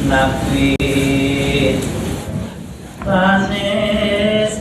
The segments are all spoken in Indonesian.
Nabi panis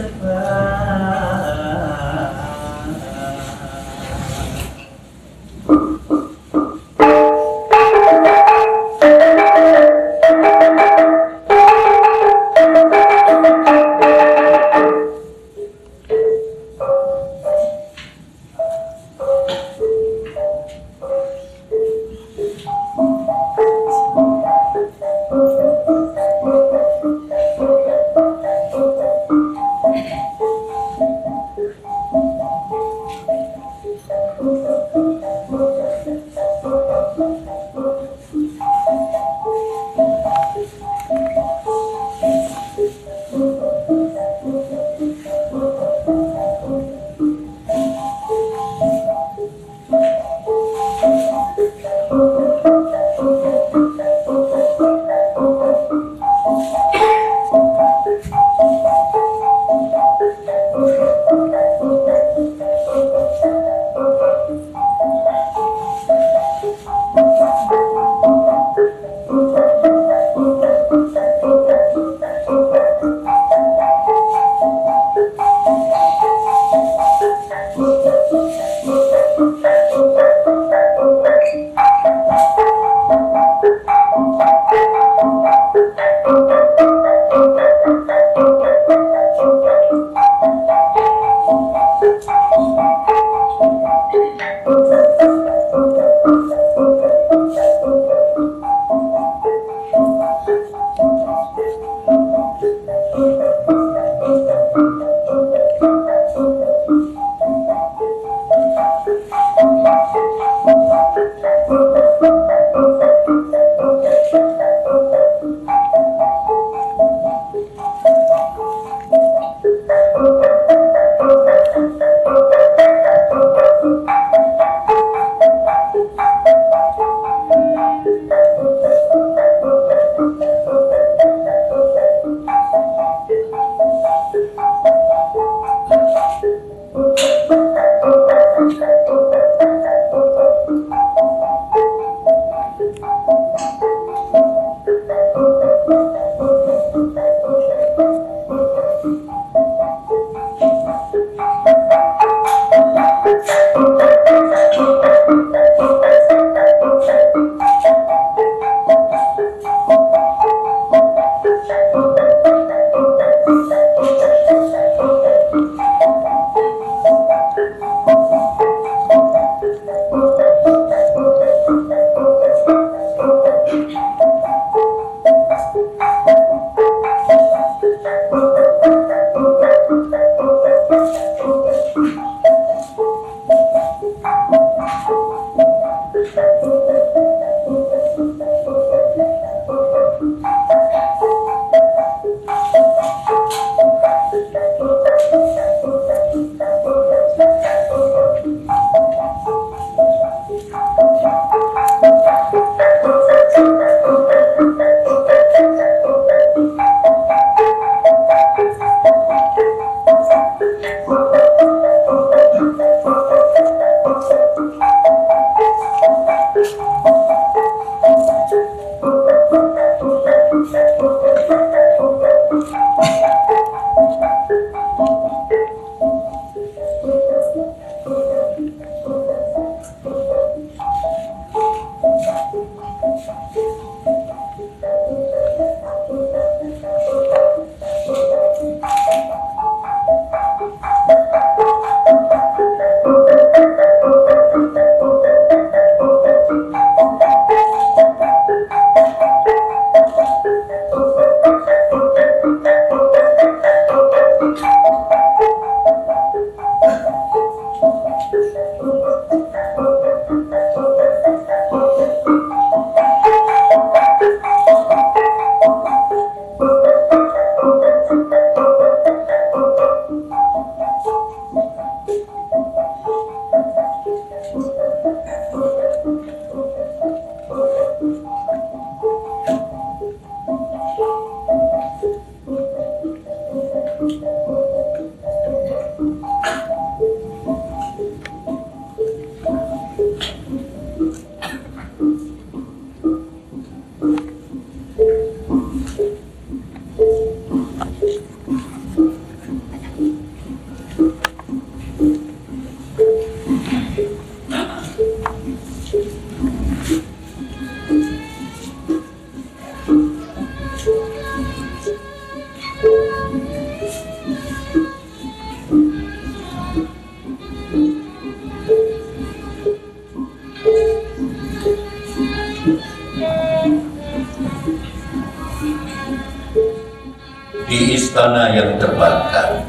di istana yang terbakar,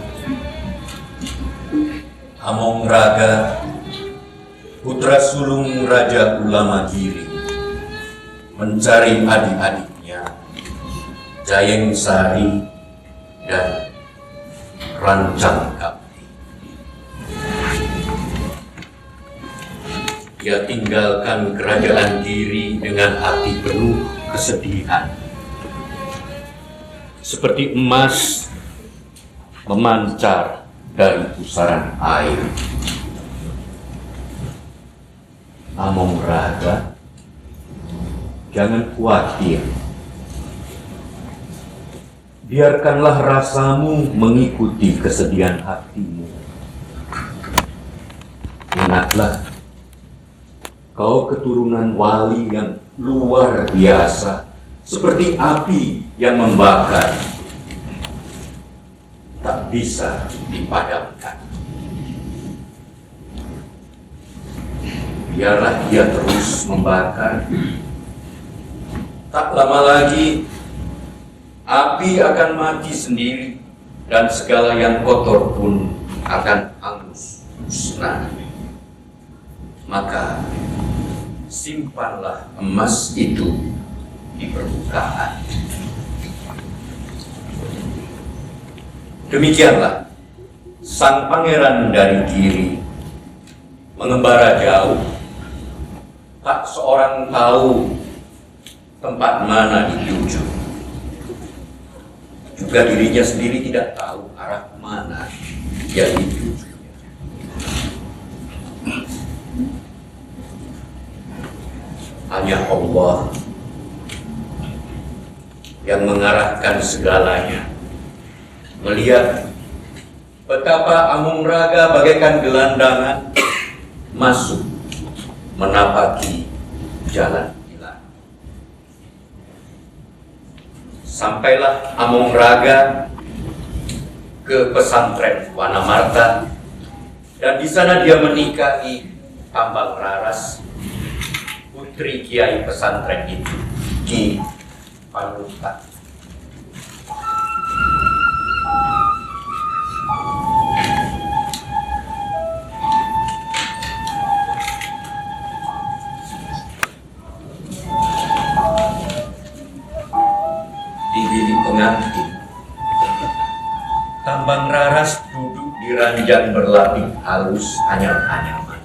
Among Raga, putra sulung Raja Ulama Giri, mencari adik-adiknya Jayeng Sari dan Rancang Kapti. Ia tinggalkan kerajaan Giri dengan hati penuh kesedihan, seperti emas memancar dari pusaran air. Among Raga, jangan khawatir. Biarkanlah rasamu mengikuti kesedihan hatimu. Ingatlah, kau keturunan wali yang luar biasa, seperti api yang membakar, tak bisa dipadamkan. Biarlah dia terus membakar. Tak lama lagi, api akan mati sendiri dan segala yang kotor pun akan hangus musnah. Maka simpanlah emas itu di permukaan. Demikianlah sang pangeran dari Giri mengembara jauh. Tak seorang tahu tempat mana dituju. Juga dirinya sendiri tidak tahu arah mana yang dituju. Hanya Allah yang mengarahkan segalanya. Melihat betapa Among Raga bagaikan gelandangan masuk menapaki jalan hilang. Sampailah Among Raga ke pesantren Wanamarta, dan di sana dia menikahi Tambang Raras, putri kiai pesantren itu, Ki Panuta. Di bilik pengantin, Tambang Raras duduk di ranjang berlapis halus anyam-anyaman.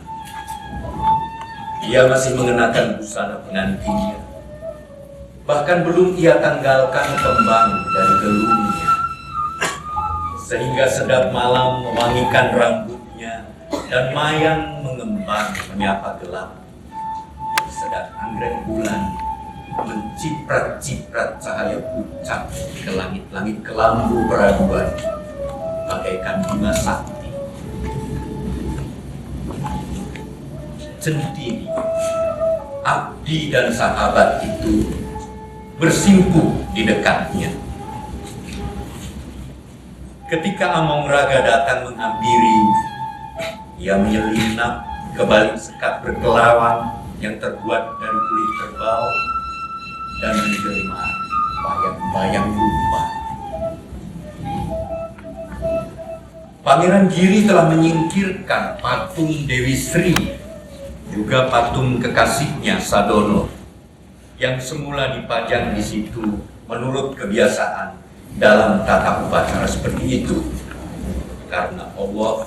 Dia masih mengenakan busana pengantinnya. Bahkan belum ia tanggalkan kembang dari gelungnya. Sehingga sedap malam mewangikan rambutnya dan mayang mengembang menyapa gelap. Sedap anggrek bulan menciprat-ciprat cahaya pucat ke langit-langit kelambu peraduan bagaikan bunga sakti. Centini, abdi dan sahabat itu bersimpuh di dekatnya. Ketika Among Raga datang menghampiri, ia menyelinap ke balik sekat berkelawang yang terbuat dari kulit kerbau dan menjelma bayang-bayang lupa. Pangeran Giri telah menyingkirkan patung Dewi Sri, juga patung kekasihnya Sadono, yang semula dipajang di situ menurut kebiasaan dalam tata upacara seperti itu, karena Allah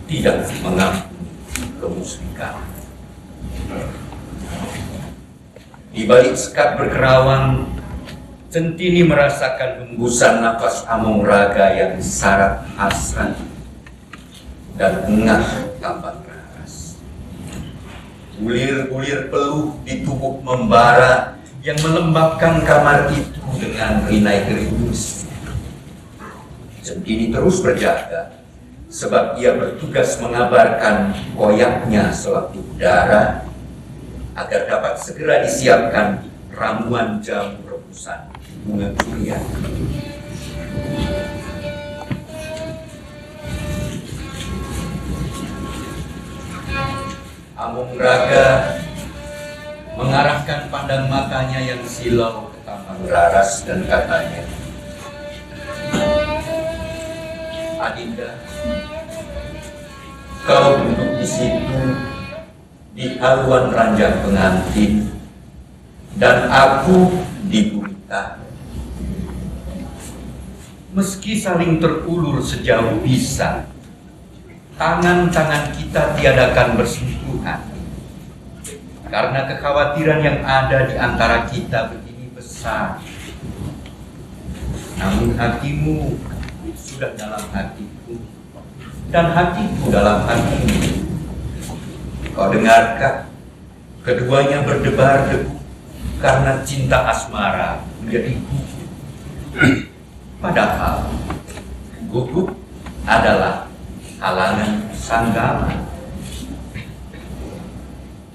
tidak mengampuni kemusyrikan. Di balik sekat berkerawang, Centini merasakan hembusan nafas Among Raga yang syarat hasrat dan engah Tambang Raras. Bulir-bulir peluh di tubuh membara yang melembabkan kamar itu dengan rinai gerimis. Centini terus berjaga, sebab ia bertugas mengabarkan koyaknya sewaktu darah agar dapat segera disiapkan ramuan jamu rebusan bunga durian. Among Raga mengarahkan pandang matanya yang silau ke Tambang Raras dan katanya, Adinda, kau duduk di situ di haluan ranjang pengantin, dan aku di gurita. Meski saling terulur sejauh bisa, tangan-tangan kita tiadakan bersentuhan, karena kekhawatiran yang ada di antara kita begini besar. Namun hatimu sudah dalam hatiku, dan hatiku dalam hatimu. Kau dengarkah? Keduanya berdebar-debu karena cinta asmara menjadi gugup. Padahal gugup adalah halangan sanggama.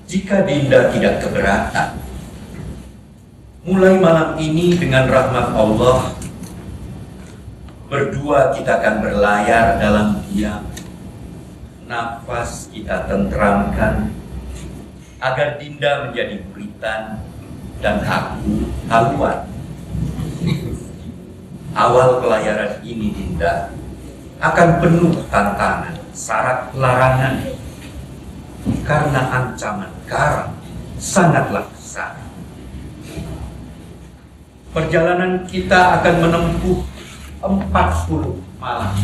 Jika Dinda tidak keberatan, mulai malam ini dengan rahmat Allah, berdua kita akan berlayar dalam diam. Nafas kita tentramkan agar Dinda menjadi buritan dan aku haluan. Awal pelayaran ini, Dinda, akan penuh tantangan, syarat larangan, karena ancaman karang sangatlah besar. Perjalanan kita akan menempuh 40 malam.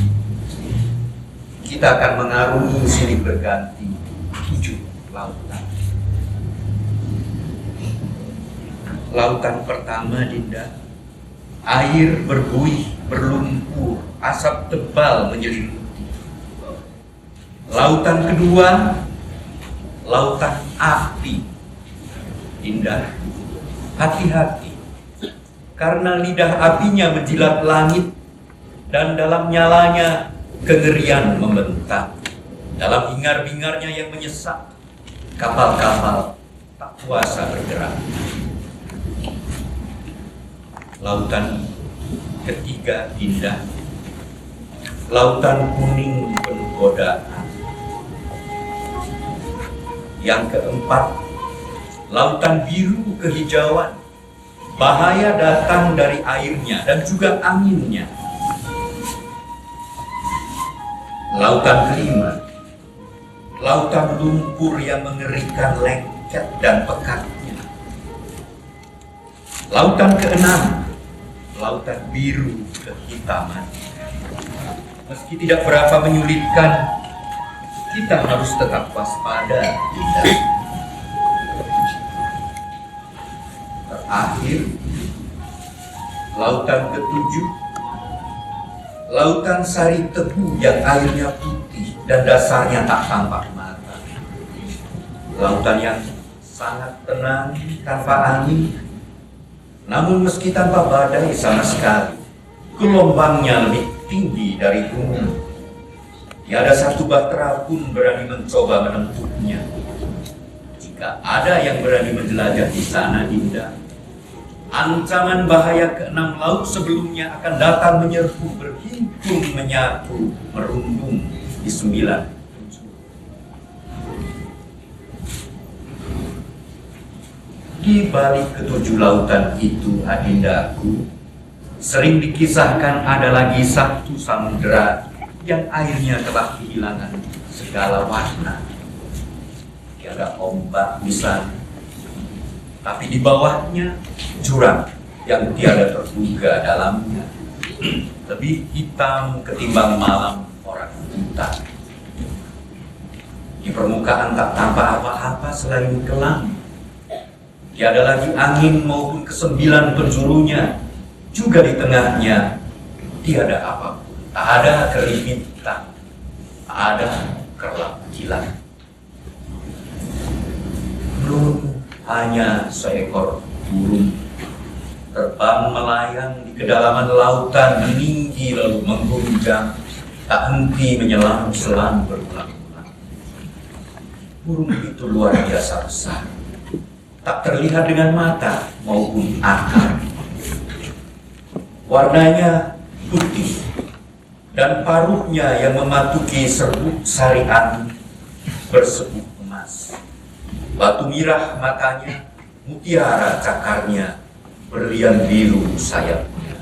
Kita akan mengarungi silih berganti 7 lautan. Lautan pertama, Dinda, air berbuih, berlumpur, asap tebal menyelimuti. Lautan kedua, lautan api. Dinda, hati-hati, karena lidah apinya menjilat langit, dan dalam nyalanya kengerian membentang. Dalam hingar-bingarnya yang menyesak, kapal-kapal tak kuasa bergerak. Lautan ketiga, Dinda, lautan kuning penuh godaan. Yang keempat, lautan biru kehijauan. Bahaya datang dari airnya dan juga anginnya. Lautan kelima, lautan lumpur yang mengerikan lengket dan pekatnya. Lautan keenam, lautan biru kehitaman. Meski tidak berapa menyulitkan, kita harus tetap waspada, Dinda. Terakhir, lautan ketujuh, lautan sari tebu yang airnya putih dan dasarnya tak tampak mata. Lautan yang sangat tenang tanpa angin, namun meski tanpa badai sama sekali, gelombangnya lebih tinggi dari gunung. Tiada satu bahtera pun berani mencoba menempuhnya. Jika ada yang berani menjelajah di sana, Dinda, ancaman bahaya keenam laut sebelumnya akan datang menyerbu, berhimpun menyatu, merundung di 9 penjuru. Di balik ke-7 lautan itu, Adindaku, sering dikisahkan ada lagi satu samudera yang airnya telah kehilangan segala warna. Tiada ombak di sana, tapi di bawahnya jurang yang tiada terduga dalamnya, lebih hitam ketimbang malam orang buta. Di permukaan tak tampak apa-apa selain kelam. Tiada lagi angin maupun ke-9 penjurunya, juga di tengahnya tiada apapun. Tak ada kerimitan, tak ada kerlap kilat. Belum hanya seekor burung terbang melayang di kedalaman lautan, meninggi lalu mengguncang, tak henti menyelam selang berulang-ulang. Burung itu luar biasa besar, tak terlihat dengan mata maupun akal. Warnanya putih, dan paruhnya yang mematuki serbuk sari angin bersebut emas. Batu mirah matanya, mutiara cakarnya, berlian biru sayapnya.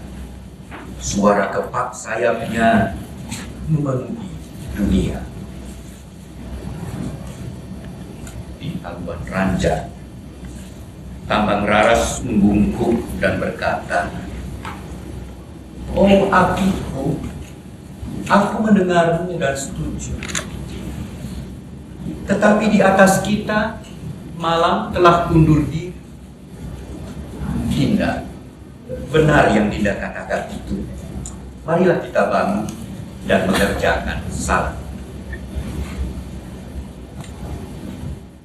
Suara kepak sayapnya memenuhi dunia. Di Haluan Ranjang, Tambang Raras membungkuk dan berkata, "Oh Akiku, aku mendengarmu dan setuju. Tetapi di atas kita, malam telah undur diri." Dinda, benar yang Dinda katakan itu. Marilah kita bangun dan mengerjakan salat.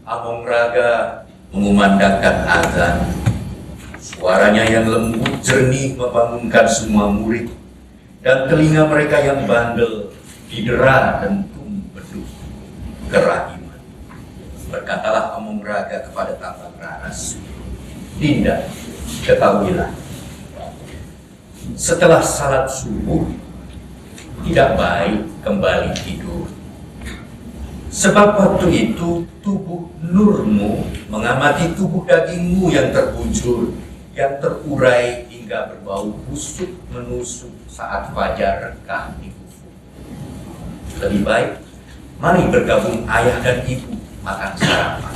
Among Raga mengumandangkan azan. Suaranya yang lembut jernih membangunkan semua murid, dan telinga mereka yang bandel didera dentum beduk kerahiman. Berkatalah Among Raga kepada Tambang Raras, "Dinda, ketahuilah, setelah salat subuh tidak baik kembali tidur. Sebab waktu itu tubuh nurmu mengamati tubuh dagingmu yang terbujur, yang terurai hingga berbau busuk menusuk saat fajar rekah di ufuk. Lebih baik, mari bergabung ayah dan ibu makan sarapan."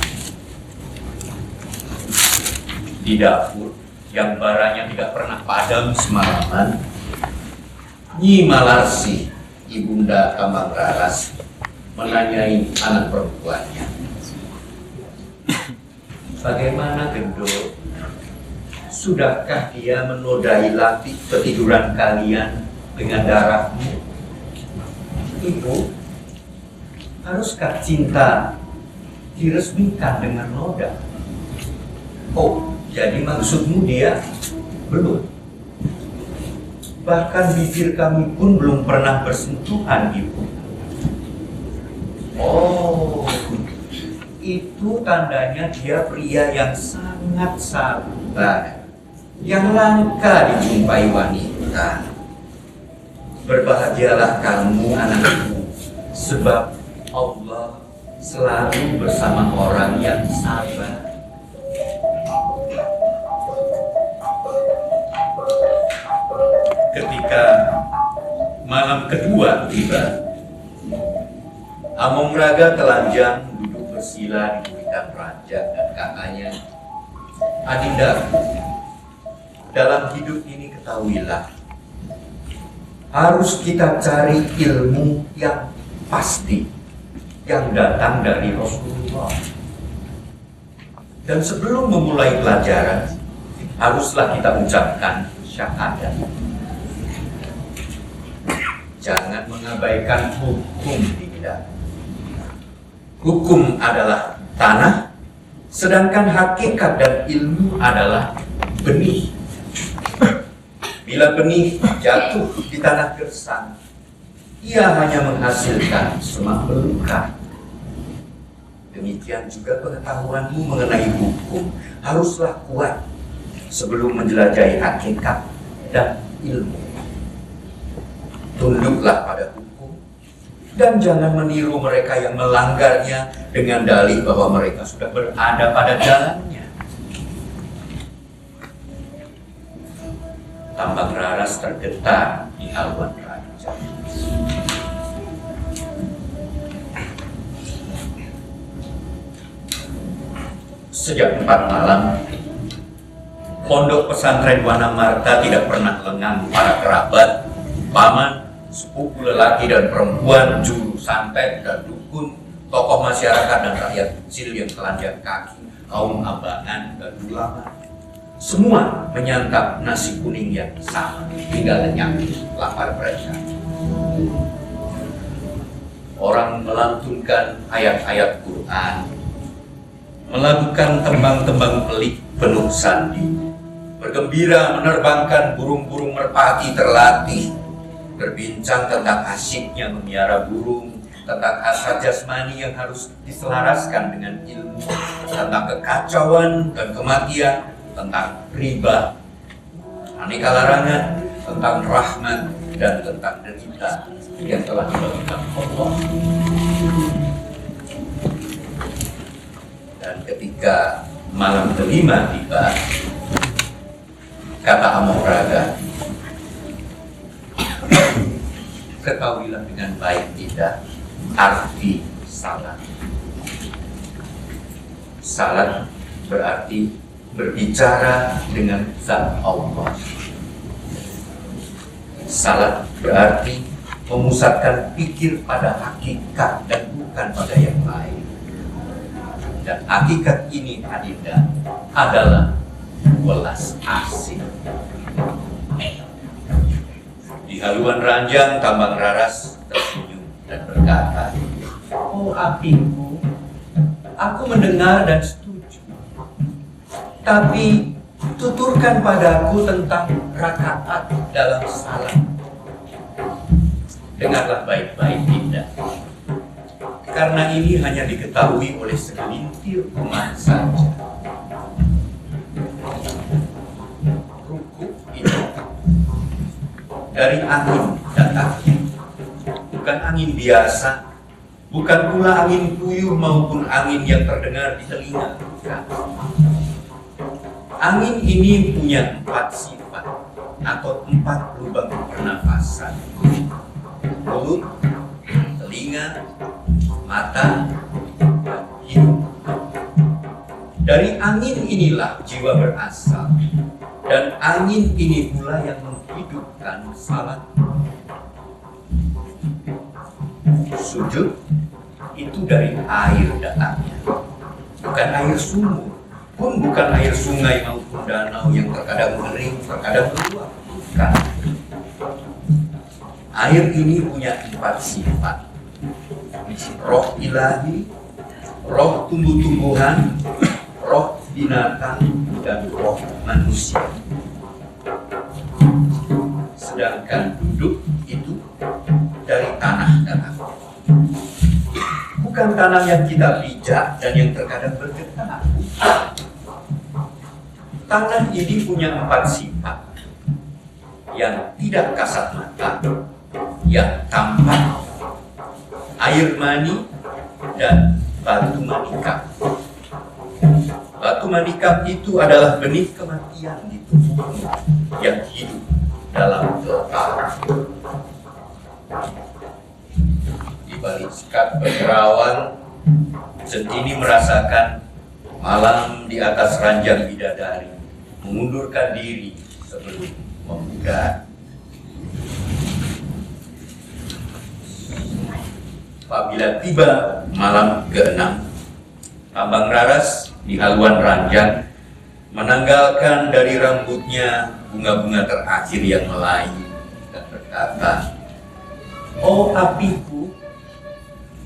Di dapur yang baranya tidak pernah padam semalaman, Nyi Malarsi, ibunda Tambang Raras, menanyai anak perempuannya, "Bagaimana Gendut? Sudahkah dia menodai latih ketiduran kalian dengan darahmu?" "Ibu, haruskah cinta diresmikan dengan noda?" "Oh, jadi maksudmu dia belum? Bahkan bibir kami pun belum pernah bersentuhan, Ibu." "Oh, itu tandanya dia pria yang sangat sabar, yang langka dijumpai wanita. Berbahagialah kamu anakku, sebab Allah selalu bersama orang yang sabar." Ketika malam kedua tiba, Among Raga telanjang duduk bersila di buritan ranjang dan katanya, "Adinda, dalam hidup ini ketahuilah, harus kita cari ilmu yang pasti, yang datang dari Rasulullah. Dan sebelum memulai pelajaran, haruslah kita ucapkan syahadat. Jangan mengabaikan hukum Dinda. Hukum adalah tanah, sedangkan hakikat dan ilmu adalah benih. Bila benih jatuh di tanah gersang, ia hanya menghasilkan semak belukar. Demikian juga pengetahuanmu mengenai hukum haruslah kuat sebelum menjelajahi hakikat dan ilmu. Tunduklah pada hukum dan jangan meniru mereka yang melanggarnya dengan dalih bahwa mereka sudah berada pada jalannya." Tambang Raras tergetar di Haluan Ranjang. Sejak 4 malam, pondok pesantren Wanamarta tidak pernah lengang para kerabat, paman, sepupu lelaki dan perempuan, juru santet dan dukun, tokoh masyarakat dan rakyat kecil yang telanjang kaki, kaum abangan dan ulama. Semua menyantap nasi kuning yang sama hingga lenyap lapar mereka. Orang melantunkan ayat-ayat Quran, melakukan tembang-tembang pelik penuh sandi, bergembira menerbangkan burung-burung merpati terlatih, berbincang tentang asyiknya memelihara burung, tentang hasrat jasmani yang harus diselaraskan dengan ilmu, tentang kekacauan dan kematian, tentang riba, aneka larangan, tentang rahmat, dan tentang derita yang telah dibagikan Allah. Dan ketika malam kelima tiba, kata Among Raga, ketahuilah dengan baik tidak arti salat. Salat berarti berbicara dengan zat Allah. Salat berarti memusatkan pikir pada hakikat dan bukan pada yang lain. Dan hakikat ini Adinda adalah welas asih. Di haluan ranjang Tambang Raras tersenyum dan berkata, "Oh apiku, aku mendengar dan setuju. Tapi tuturkan padaku tentang rakaat dalam salat." Dengarlah baik-baik Dinda. Karena ini hanya diketahui oleh segelintir umat saja. Ruku itu dari angin datangnya, bukan angin biasa, bukan pula angin puyuh maupun angin yang terdengar di telinga. Bukan. Angin ini punya 4 sifat atau 4 lubang pernafasan: mulut, telinga, mata, dan hidung. Dari angin inilah jiwa berasal, dan angin ini pula yang menghidupkan salat. Sujud itu dari air datangnya, bukan air sumur, pun bukan air sungai maupun danau yang terkadang mengering, terkadang keluar. Bukan. Air ini punya 4 sifat: roh ilahi, roh tumbuh-tumbuhan, roh binatang, dan roh manusia. Sedangkan duduk itu dari tanah datang. Bukan tanah yang kita pijak dan yang terkadang bergetar. Tanah ini punya 4 sifat: yang tidak kasat mata, yang tampak, air mani, dan batu manikam. Batu manikam itu adalah benih kematian di tubuhmu yang hidup dalam gelap. Di balik sekat berperawan, Centini merasakan malam di atas ranjang bidadari mengundurkan diri sebelum memudar. Apabila tiba malam ke-6, Tambang Raras di haluan ranjang menanggalkan dari rambutnya bunga-bunga terakhir yang melayu dan berkata, "Oh apiku,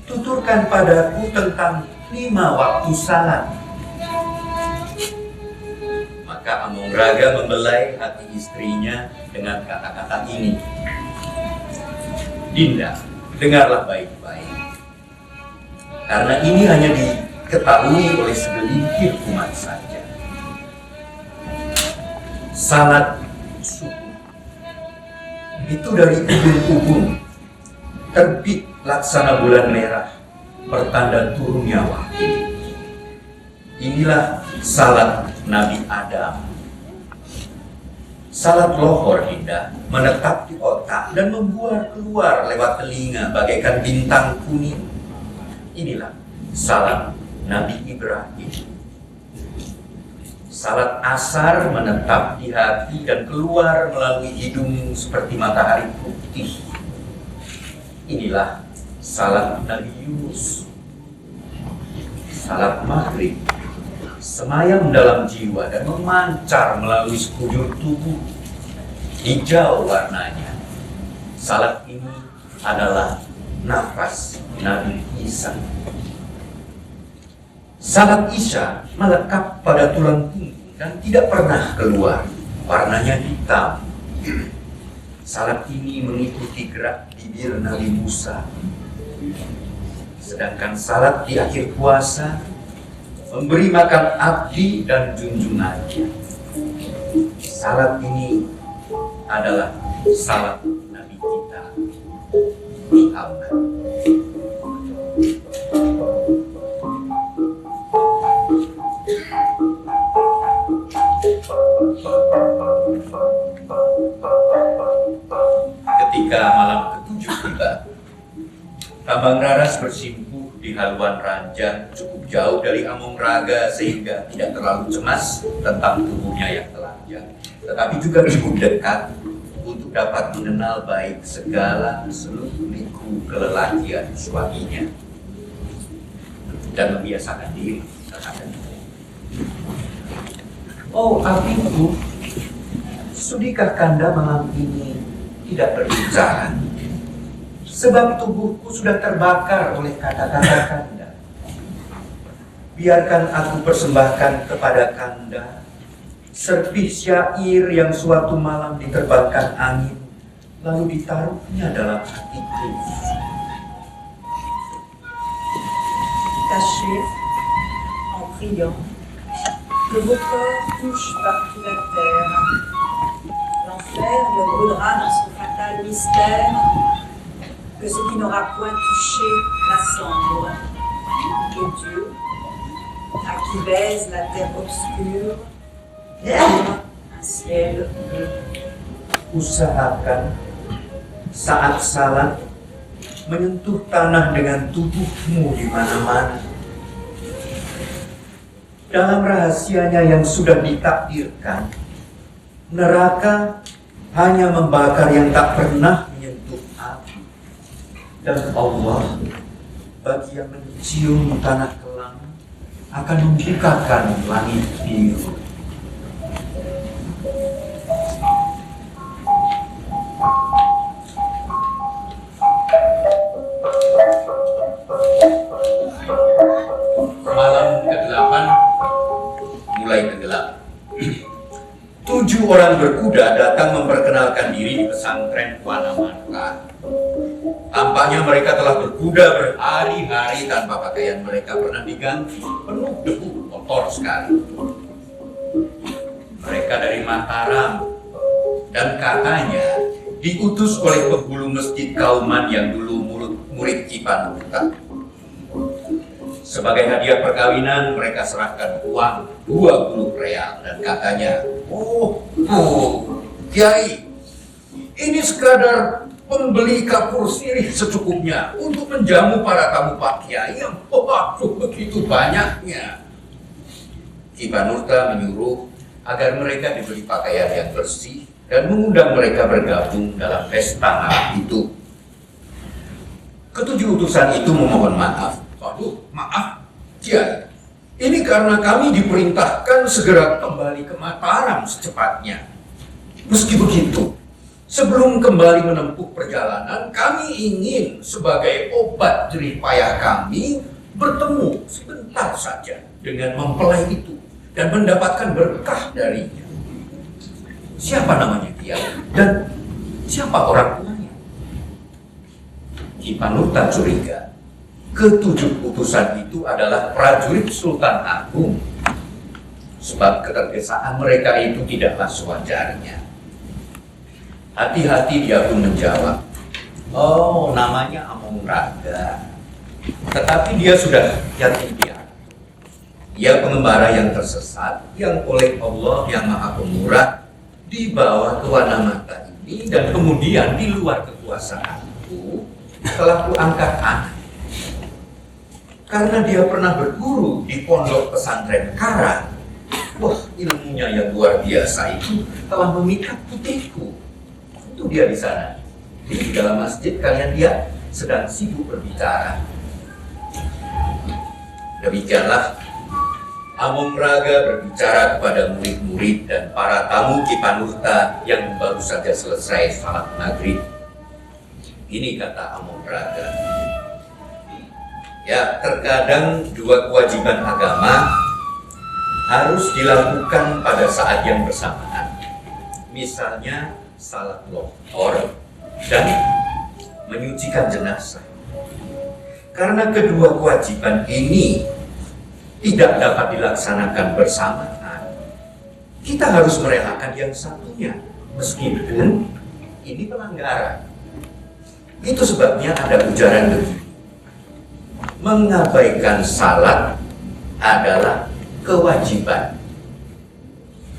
tuturkan padaku tentang 5 waktu salat." Maka Amongraga membelai hati istrinya dengan kata-kata ini, "Dinda, dengarlah baik-baik. Karena ini hanya diketahui oleh segelintir umat saja. Salat subuh itu dari ubun-ubun, terbit laksana bulan merah, pertanda turunnya wahyu. Inilah salat Nabi Adam. Salat lohor Dinda menetap di otak dan membuar keluar lewat telinga bagaikan bintang kuning. Inilah salat Nabi Ibrahim. Salat asar menetap di hati dan keluar melalui hidung seperti matahari putih. Inilah salat Nabi Yunus. Salat maghrib semayam dalam jiwa dan memancar melalui sekujur tubuh. Hijau warnanya. Salat ini adalah nafas Nabi Isa. Salat Isya melekat pada tulang punggung dan tidak pernah keluar. Warnanya hitam. Salat ini mengikuti gerak bibir Nabi Musa. Sedangkan salat di akhir puasa memberi makan abdi dan junjungannya. Salat ini adalah salat Nabi kita, Muhammad. Ketika malam ke-7 tiba. Tambang Raras bersimpuh di haluan ranjang cukup jauh dari Among Raga sehingga tidak terlalu cemas tentang tubuhnya yang telanjang, tetapi juga cukup dekat untuk dapat mengenal baik segala seluruh liku kelelakian suaminya dan membiasakan diri terhadap itu. Oh, adikku, sudikah Kanda malam ini tidak berbicara? Sebab tubuhku sudah terbakar oleh kata-kata Kanda. Biarkan aku persembahkan kepada Kanda serpih syair yang suatu malam diterbangkan angin, lalu ditaruhnya dalam hatiku. Tâchez, en priant, que vos corps touchent partout la terre. L'enfer ne brûlera dans son fatal mystère que ce qui n'aura point touché la cendre. Et Dieu, à qui baise la terre obscure, ouvre un ciel bleu. Usahakan saat salat menyentuh tanah dengan tubuhmu di mana-mana. Dalam rahasianya yang sudah ditakdirkan, neraka hanya membakar yang tak pernah menyentuh api. Dan Allah, bagi yang mencium tanah kelam, akan membukakan langit biru. Malam ke-8 mulai tenggelam. 7 orang berkuda datang memperkenalkan diri di pesantren Wana Mantra. Tampaknya mereka telah berkuda berhari-hari tanpa pakaian mereka pernah diganti, penuh debu, kotor sekali. Mereka dari Mataram dan katanya diutus oleh penghulu masjid Kauman yang dulu murid Cipanurta. Sebagai hadiah perkawinan, mereka serahkan uang 20 real dan katanya, Oh, Kiai, ini sekadar pembeli kapur sirih secukupnya untuk menjamu para tamu Pak Kiai yang begitu banyaknya. Cipanurta menyuruh agar mereka diberi pakaian yang bersih dan mengundang mereka bergabung dalam pesta malam itu. Ketujuh utusan itu memohon maaf. Waduh, maaf, Kiai. Ini karena kami diperintahkan segera kembali ke Mataram secepatnya. Meski begitu, sebelum kembali menempuh perjalanan, kami ingin sebagai obat jerih payah kami bertemu sebentar saja dengan mempelai itu dan mendapatkan berkah darinya. Siapa namanya dia dan siapa orang tuanya? Cipanurta curiga ketujuh utusan itu adalah prajurit Sultan Agung, sebab ketergesaan mereka itu tidaklah sewajarnya. Hati-hati dia pun menjawab, oh, namanya Among Raga, tetapi dia sudah yatim piatu. Dia pengembara yang tersesat, yang oleh Allah yang Maha Pemurah dibawa ke Wana Mata ini, dan kemudian di luar kekuasaanku telah kuangkat anak. Karena dia pernah berguru di pondok pesantren Karang, wah, ilmunya yang luar biasa itu telah memikat putihku. Itu dia di sana. Di dalam masjid kalian dia sedang sibuk berbicara. Demikianlah Among Raga berbicara kepada murid-murid dan para tamu Cipanurta yang baru saja selesai salat maghrib. Ini kata Among Raga. Ya, terkadang dua kewajiban agama harus dilakukan pada saat yang bersamaan. Misalnya salat lohor dan menyucikan jenazah. Karena kedua kewajiban ini tidak dapat dilaksanakan bersamaan, kita harus merelakan yang satunya, meskipun ini pelanggaran. Itu sebabnya ada ujaran begini. Mengabaikan salat adalah kewajiban.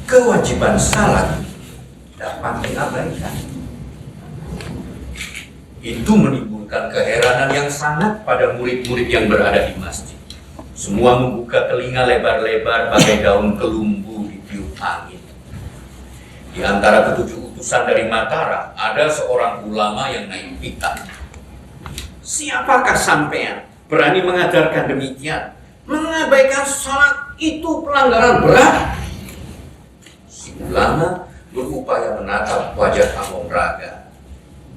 Kewajiban salat dapat diabaikan. Itu menimbulkan keheranan yang sangat pada murid-murid yang berada di masjid. Semua membuka telinga lebar-lebar bagai daun kelumbu ditiup angin. Di antara ketujuh utusan dari Mataram, ada seorang ulama yang naik pitam. Siapakah sampean berani mengajarkan demikian? Mengabaikan sholat itu pelanggaran berat. Si ulama berupaya menatap wajah Amongraga.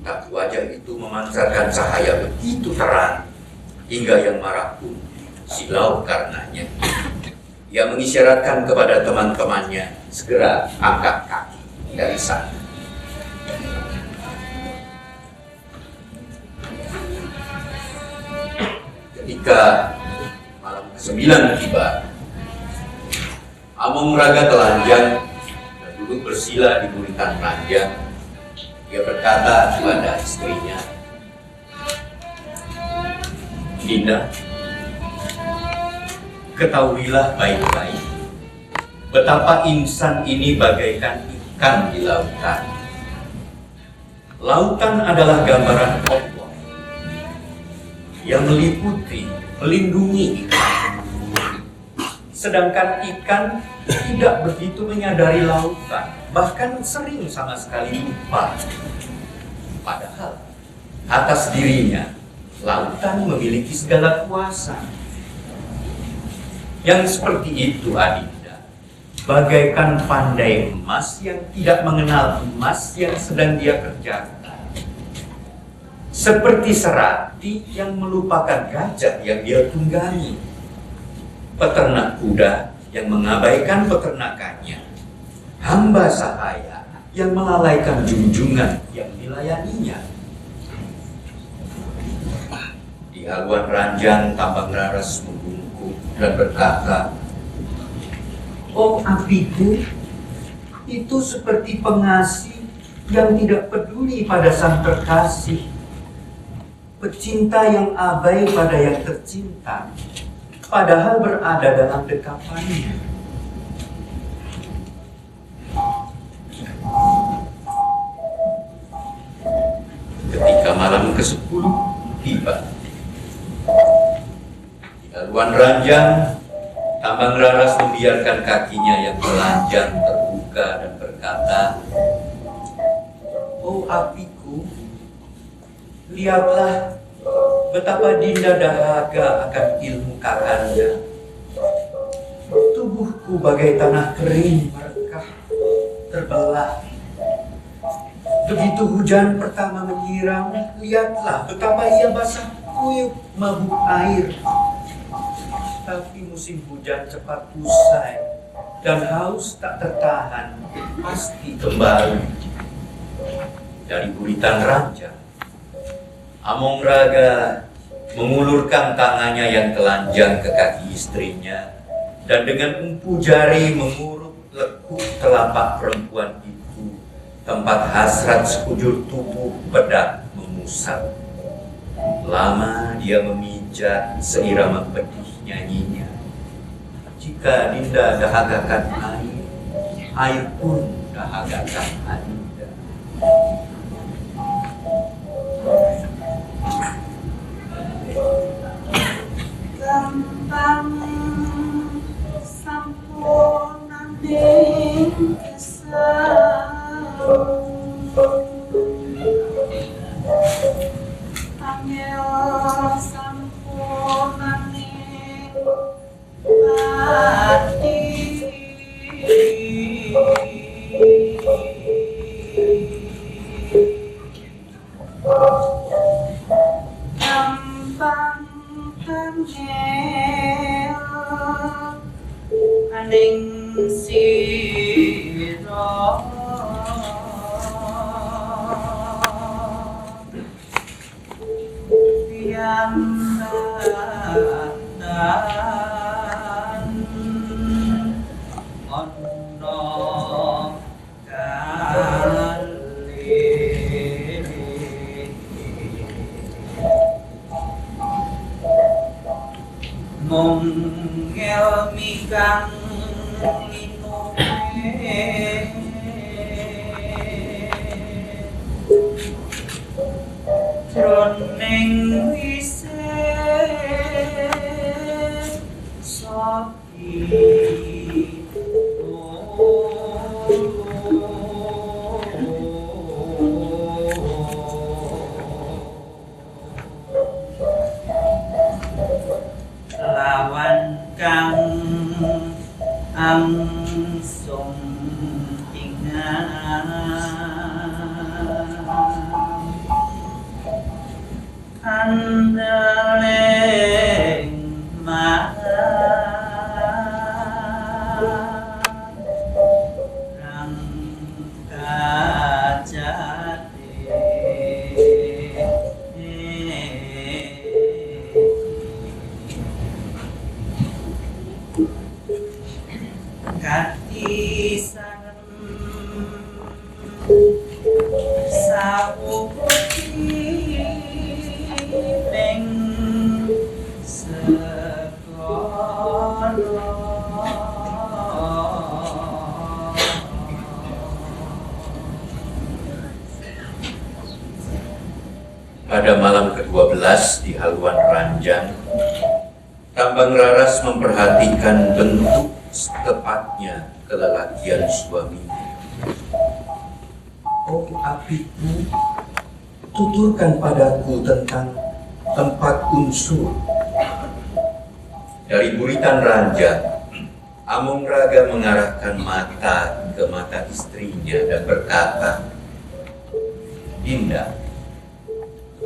Tapi wajah itu memancarkan cahaya begitu terang, hingga yang marah pun silau karenanya. Ia mengisyaratkan kepada teman-temannya segera angkat kaki dari sana. Ketika malam ke-9 tiba, Amongraga telanjang dan duduk bersila di buritan ranjang. Dia berkata kepada istrinya, Dinda, ketahuilah baik-baik betapa insan ini bagaikan ikan di lautan. Lautan adalah gambaran Allah yang meliputi, melindungi ikan. Sedangkan ikan tidak begitu menyadari lautan, bahkan sering sama sekali lupa. Padahal atas dirinya lautan memiliki segala kuasa. Yang seperti itu, Adinda, bagaikan pandai emas yang tidak mengenal emas yang sedang dia kerjakan. Seperti serati yang melupakan gajah yang dia tunggangi. Peternak kuda yang mengabaikan peternakannya. Hamba sahaya yang melalaikan junjungan yang dilayaninya. Di haluan ranjang Tambang Raras membungkuk dan berkata, "Oh apiku, itu seperti pengasih yang tidak peduli pada sang terkasih, pecinta yang abai pada yang tercinta, padahal berada dalam dekapannya." Ketika malam ke-10 tiba, di haluan ranjang, Tambang Raras membiarkan kakinya yang telanjang terbuka dan berkata, "Oh apiku, lihatlah betapa Dinda dahaga akan ilmu kakanda. Tubuhku bagai tanah kering merekah, terbelah. Begitu hujan pertama menyiram, lihatlah betapa ia basah kuyup mabuk air. Tapi musim hujan cepat usai, dan haus tak tertahan, pasti kembali." Dari buritan ranjang, Amongraga mengulurkan tangannya yang telanjang ke kaki istrinya, dan dengan empu jari mengurut lekuk telapak perempuan itu, tempat hasrat sekujur tubuh bedak memusat. Lama dia memijat seirama pedih nyanyinya. Jika Dinda dahagakan air, air pun dahagakan Adinda. Gampang sampun ning kesel, angel sampun ning hati. Gampang kenel aning sira, piandan ana kali mung ngelmi kang minume Jroning wisih saki lawan kang angsung ingat andeling marang kajate kati sarem sawukuti ping Pada malam ke-12 di haluan ranjang, Tambang Raras memperhatikan bentuk tepatnya kelelakian suaminya. Oh apiku, tuturkan padaku tentang tempat unsur. Dari buritan ranjang, Amung Raga mengarahkan mata ke mata istrinya dan berkata, Dinda,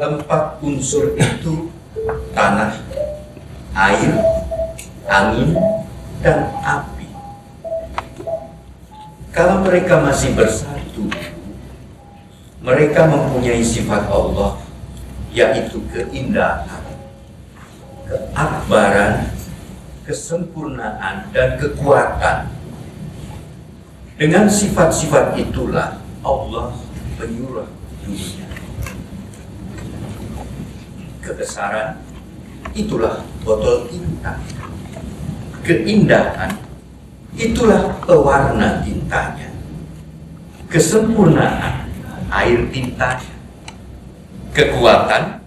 tempat unsur itu tanah, air, angin, dan api. Kalau mereka masih bersatu, mereka mempunyai sifat Allah, yaitu keindahan, keakbaran, kesempurnaan, dan kekuatan. Dengan sifat-sifat itulah Allah menyuruh dunia. Kebesaran, itulah botol tinta. Keindahan, itulah pewarna tintanya. Kesempurnaan, air tintanya. Kekuatan,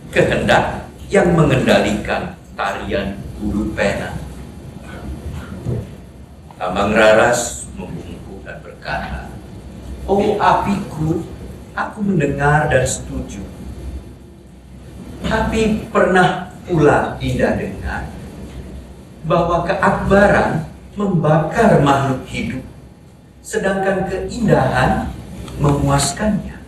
kehendak yang mengendalikan tarian bulu pena. Tambang Raras membungkuk dan berkata, Oh apiku, aku mendengar dan setuju. Tapi pernah pula Dinda dengar bahwa keakbaran membakar makhluk hidup, sedangkan keindahan memuaskannya.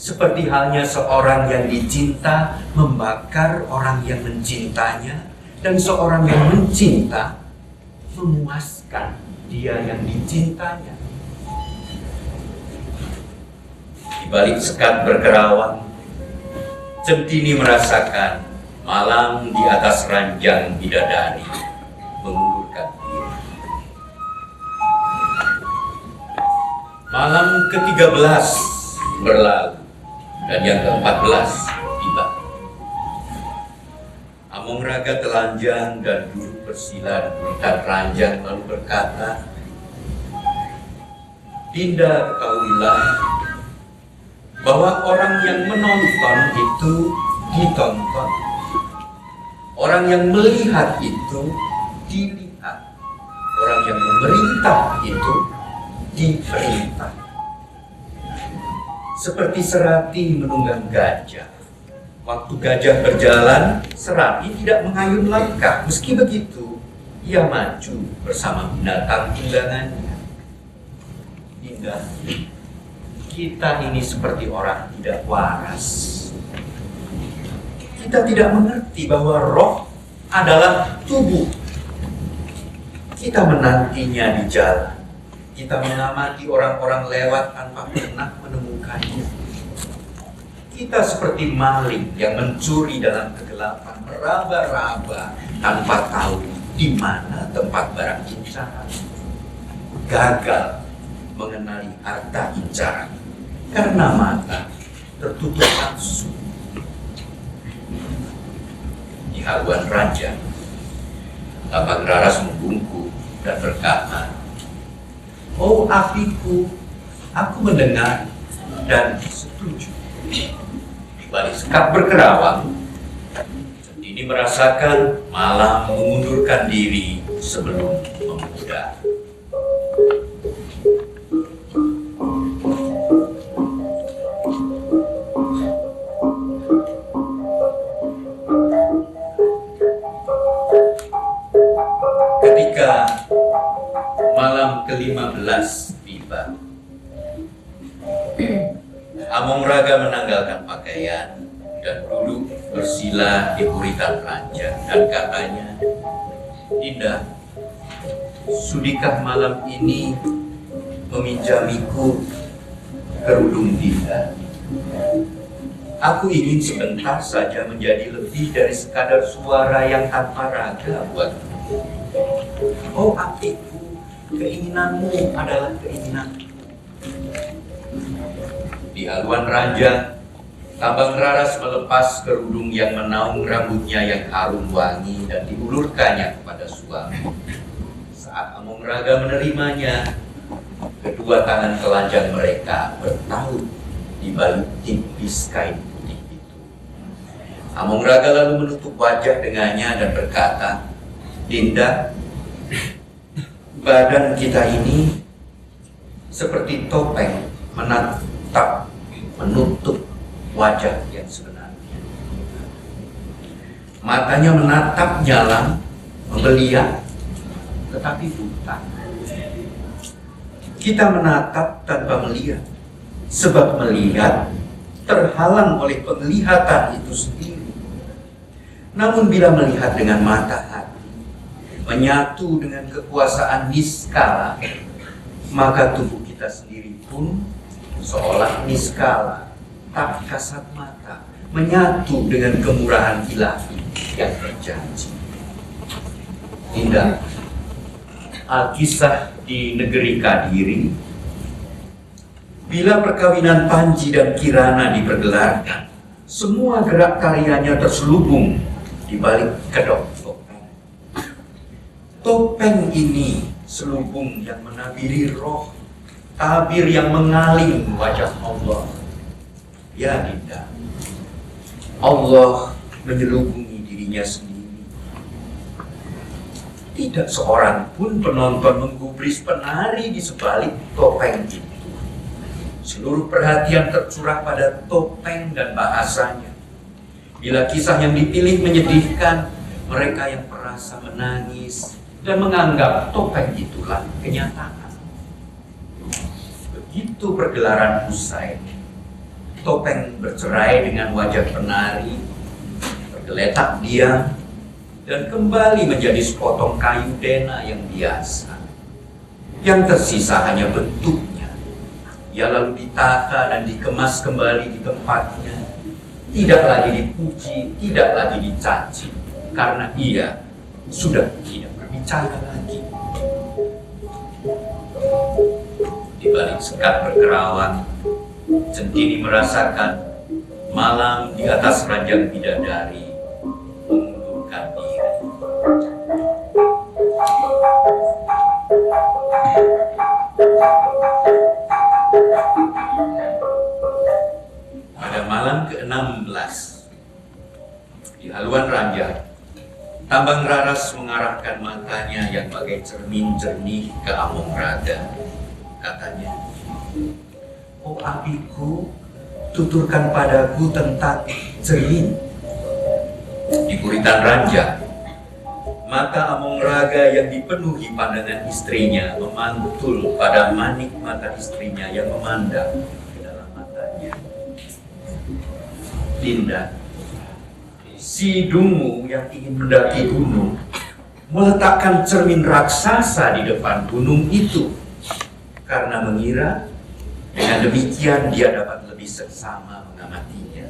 Seperti halnya seorang yang dicinta membakar orang yang mencintanya, dan seorang yang mencinta memuaskan dia yang dicintanya. Di balik sekat berkerawang, Centini merasakan malam di atas ranjang bidadari mengulurkan diri. Malam ke-13 berlalu dan yang ke-14 tiba. Amung Raga telanjang dan duduk bersila di buritan ranjang lalu berkata, Dinda ketahuilah bahwa orang yang menonton itu ditonton, orang yang melihat itu dilihat, orang yang memerintah itu diperintah. Seperti Serati menunggang gajah. Waktu gajah berjalan, Serati tidak mengayun langkah. Meski begitu, ia maju bersama binatang tunggangannya. Dinda, kita ini seperti orang tidak waras. Kita tidak mengerti bahwa roh adalah tubuh. Kita menantinya di jalan. Kita mengamati orang-orang lewat tanpa pernah menemukannya. Kita seperti maling yang mencuri dalam kegelapan, meraba-raba tanpa tahu di mana tempat barang incaran. Gagal mengenali harta incaran karena mata tertutup nafsu. Di haluan ranjang, Tambang Raras membungkuk dan berkata, Oh apiku, aku mendengar dan setuju. balik sekap berkerawang, Centini merasakan malam mengundurkan diri sebelum memudar. Ketika malam ke-15 tiba, Among Raga menanggalkan pakaian dan duduk bersila di buritan ranjang dan katanya, "Dinda, sudikah malam ini meminjamiku kerudung Dinda? Aku ingin sebentar saja menjadi lebih dari sekadar suara yang tanpa raga buatku." "Oh adikku, keinginanmu adalah keinginanku." Di haluan ranjang, Tambang Raras melepas kerudung yang menaung rambutnya yang harum wangi dan diulurkannya kepada suami. Saat Among Raga menerimanya, kedua tangan telanjang mereka bertaut di balik tipis kain putih itu. Among Raga lalu menutup wajah dengannya dan berkata, "Dinda, badan kita ini seperti topeng menutup wajah yang sebenarnya. Matanya menatap nyala, menggeliat, tetapi buta. Kita menatap tanpa melihat, sebab melihat terhalang oleh penglihatan itu sendiri. Namun bila melihat dengan mata hati, menyatu dengan kekuasaan niskala, maka tubuh kita sendiri pun seolah niskala, tak kasat mata, menyatu dengan kemurahan ilahi yang berjanji." Dinda, Alkisah di negeri Kadiri, bila perkawinan Panji dan Kirana dipergelarkan, semua gerak karyanya terselubung di balik kedok topeng. Topeng ini selubung yang menabiri roh, tabir yang mengaling wajah Allah. Ya Dinda, Allah menyelubungi dirinya sendiri. Tidak seorang pun penonton menggubris penari di sebalik topeng itu. Seluruh perhatian tercurah pada topeng dan bahasanya. Bila kisah yang dipilih menyedihkan, mereka yang perasa menangis dan menganggap topeng itulah kenyataan. Begitu pergelaran usai, topeng bercerai dengan wajah penari, bergeletak diam, dan kembali menjadi sepotong kayu dena yang biasa. Yang tersisa hanya bentuknya. Ia lalu ditata dan dikemas kembali di tempatnya. Tidak lagi dipuji, tidak lagi dicaci, karena ia sudah tidak berbicara lagi. Di balik sekat berkerawang, Centini merasakan malam di atas ranjang bidadari mengundurkan diri. Pada malam ke-16, di haluan ranjang, Tambang Raras mengarahkan matanya yang bagai cermin jernih ke Among Raga. Katanya, "Oh adikku, tuturkan padaku tentang cermin." Di buritan ranjang, mata Among Raga yang dipenuhi pandangan istrinya memantul pada manik mata istrinya yang memandang ke dalam matanya. "Dinda, si dungu yang ingin mendaki gunung meletakkan cermin raksasa di depan gunung itu karena mengira dengan demikian dia dapat lebih seksama mengamatinya.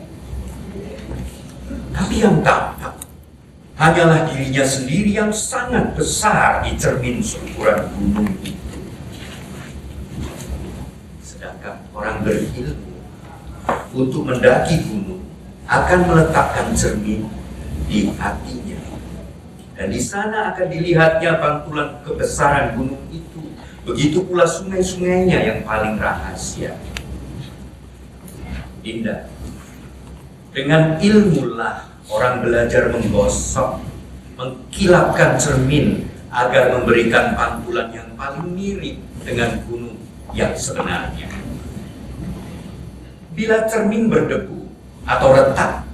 Tapi yang tampak hanyalah dirinya sendiri yang sangat besar di cermin seukuran gunung itu. Sedangkan orang berilmu untuk mendaki gunung akan meletakkan cermin di hatinya. Dan di sana akan dilihatnya pantulan kebesaran gunung itu. Begitu pula sungai-sungainya yang paling rahasia. Dinda, Dengan ilmulah orang belajar menggosok, mengkilapkan cermin agar memberikan pantulan yang paling mirip dengan gunung yang sebenarnya. Bila cermin berdebu atau retak,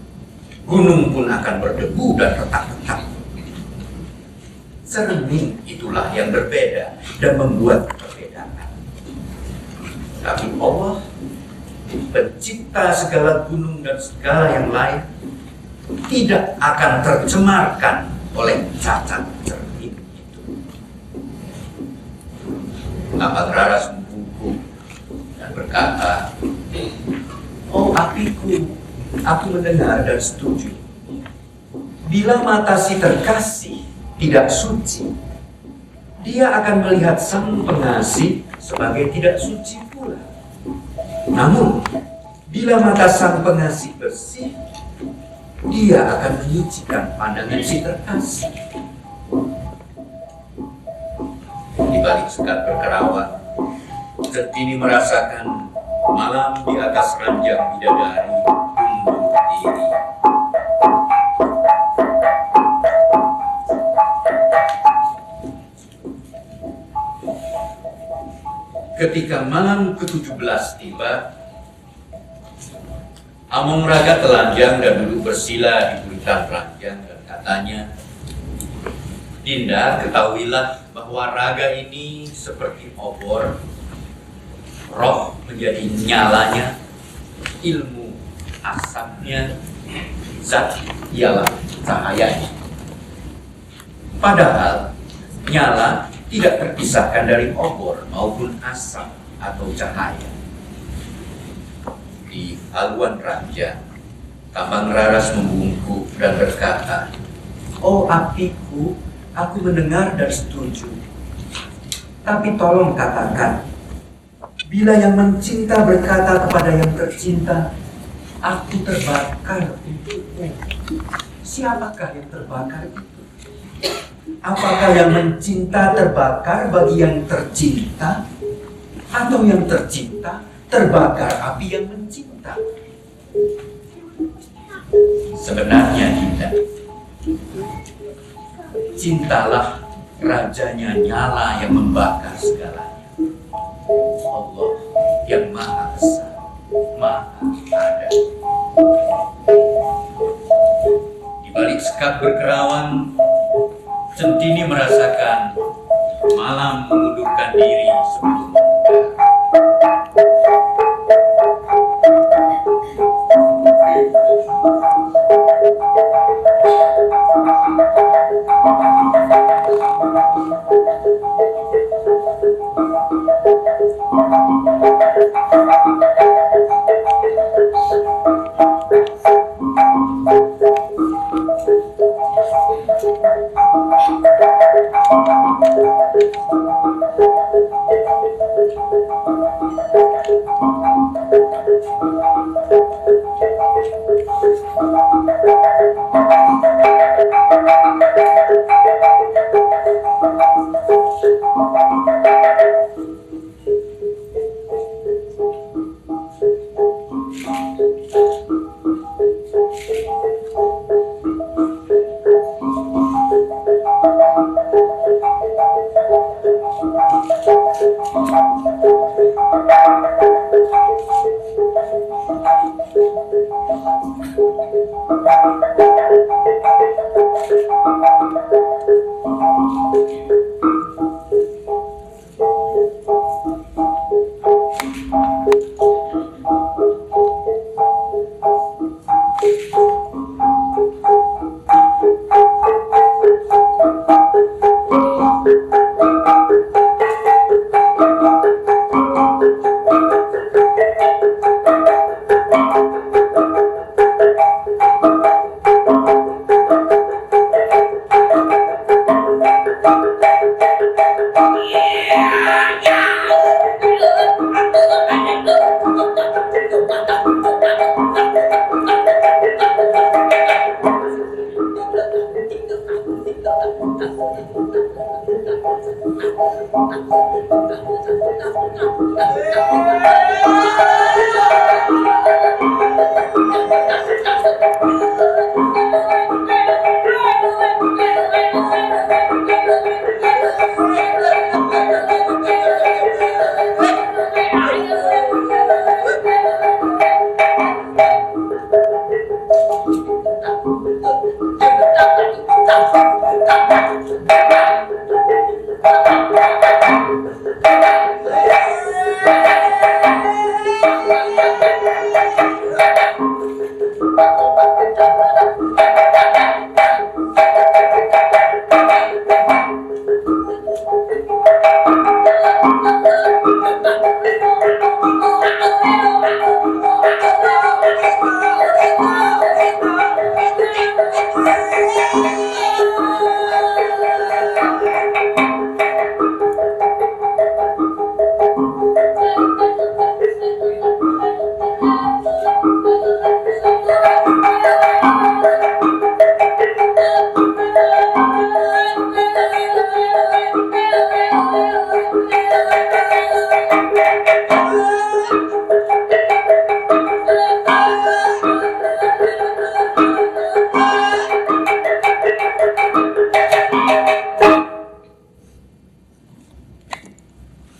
gunung pun akan berdebu dan retak-retak. Cermin itulah yang berbeda dan membuat perbedaan. Tapi Allah, pencipta segala gunung dan segala yang lain, tidak akan tercemarkan oleh cacat cermin itu. Abang Raras membungkuk dan berkata, "Oh apiku, aku mendengar dan setuju. Bila mata si terkasih tidak suci, dia akan melihat sang pengasih sebagai tidak suci pula. Namun, bila mata sang pengasih bersih, dia akan menyucikan pandangan si terkasih." Di balik sekat berkerawang, Centini merasakan malam di atas ranjang bidadari tumbuh berdiri. Ketika malam ke-17 tiba, Among Raga telanjang dan duduk bersila di buritan ranjang dan katanya, "Dinda, ketahuilah bahwa raga ini seperti obor. Roh menjadi nyalanya, ilmu asapnya, zat ialah cahayanya. Padahal nyala tidak terpisahkan dari obor maupun asap atau cahaya." Di haluan ranjang, Tambang Raras membungkuk dan berkata, "Oh apiku, aku mendengar dan setuju. Tapi tolong katakan, bila yang mencinta berkata kepada yang tercinta, 'Aku terbakar untukmu,' siapakah yang terbakar itu? Apakah yang mencinta terbakar bagi yang tercinta, atau yang tercinta terbakar api yang mencinta?" Sebenarnya tidak. Cintalah rajanya nyala yang membakar segalanya. Allah yang maha besar, maha ada. Di balik sekat berkerawang, Centini merasakan malam mengundurkan diri sebelum meninggal.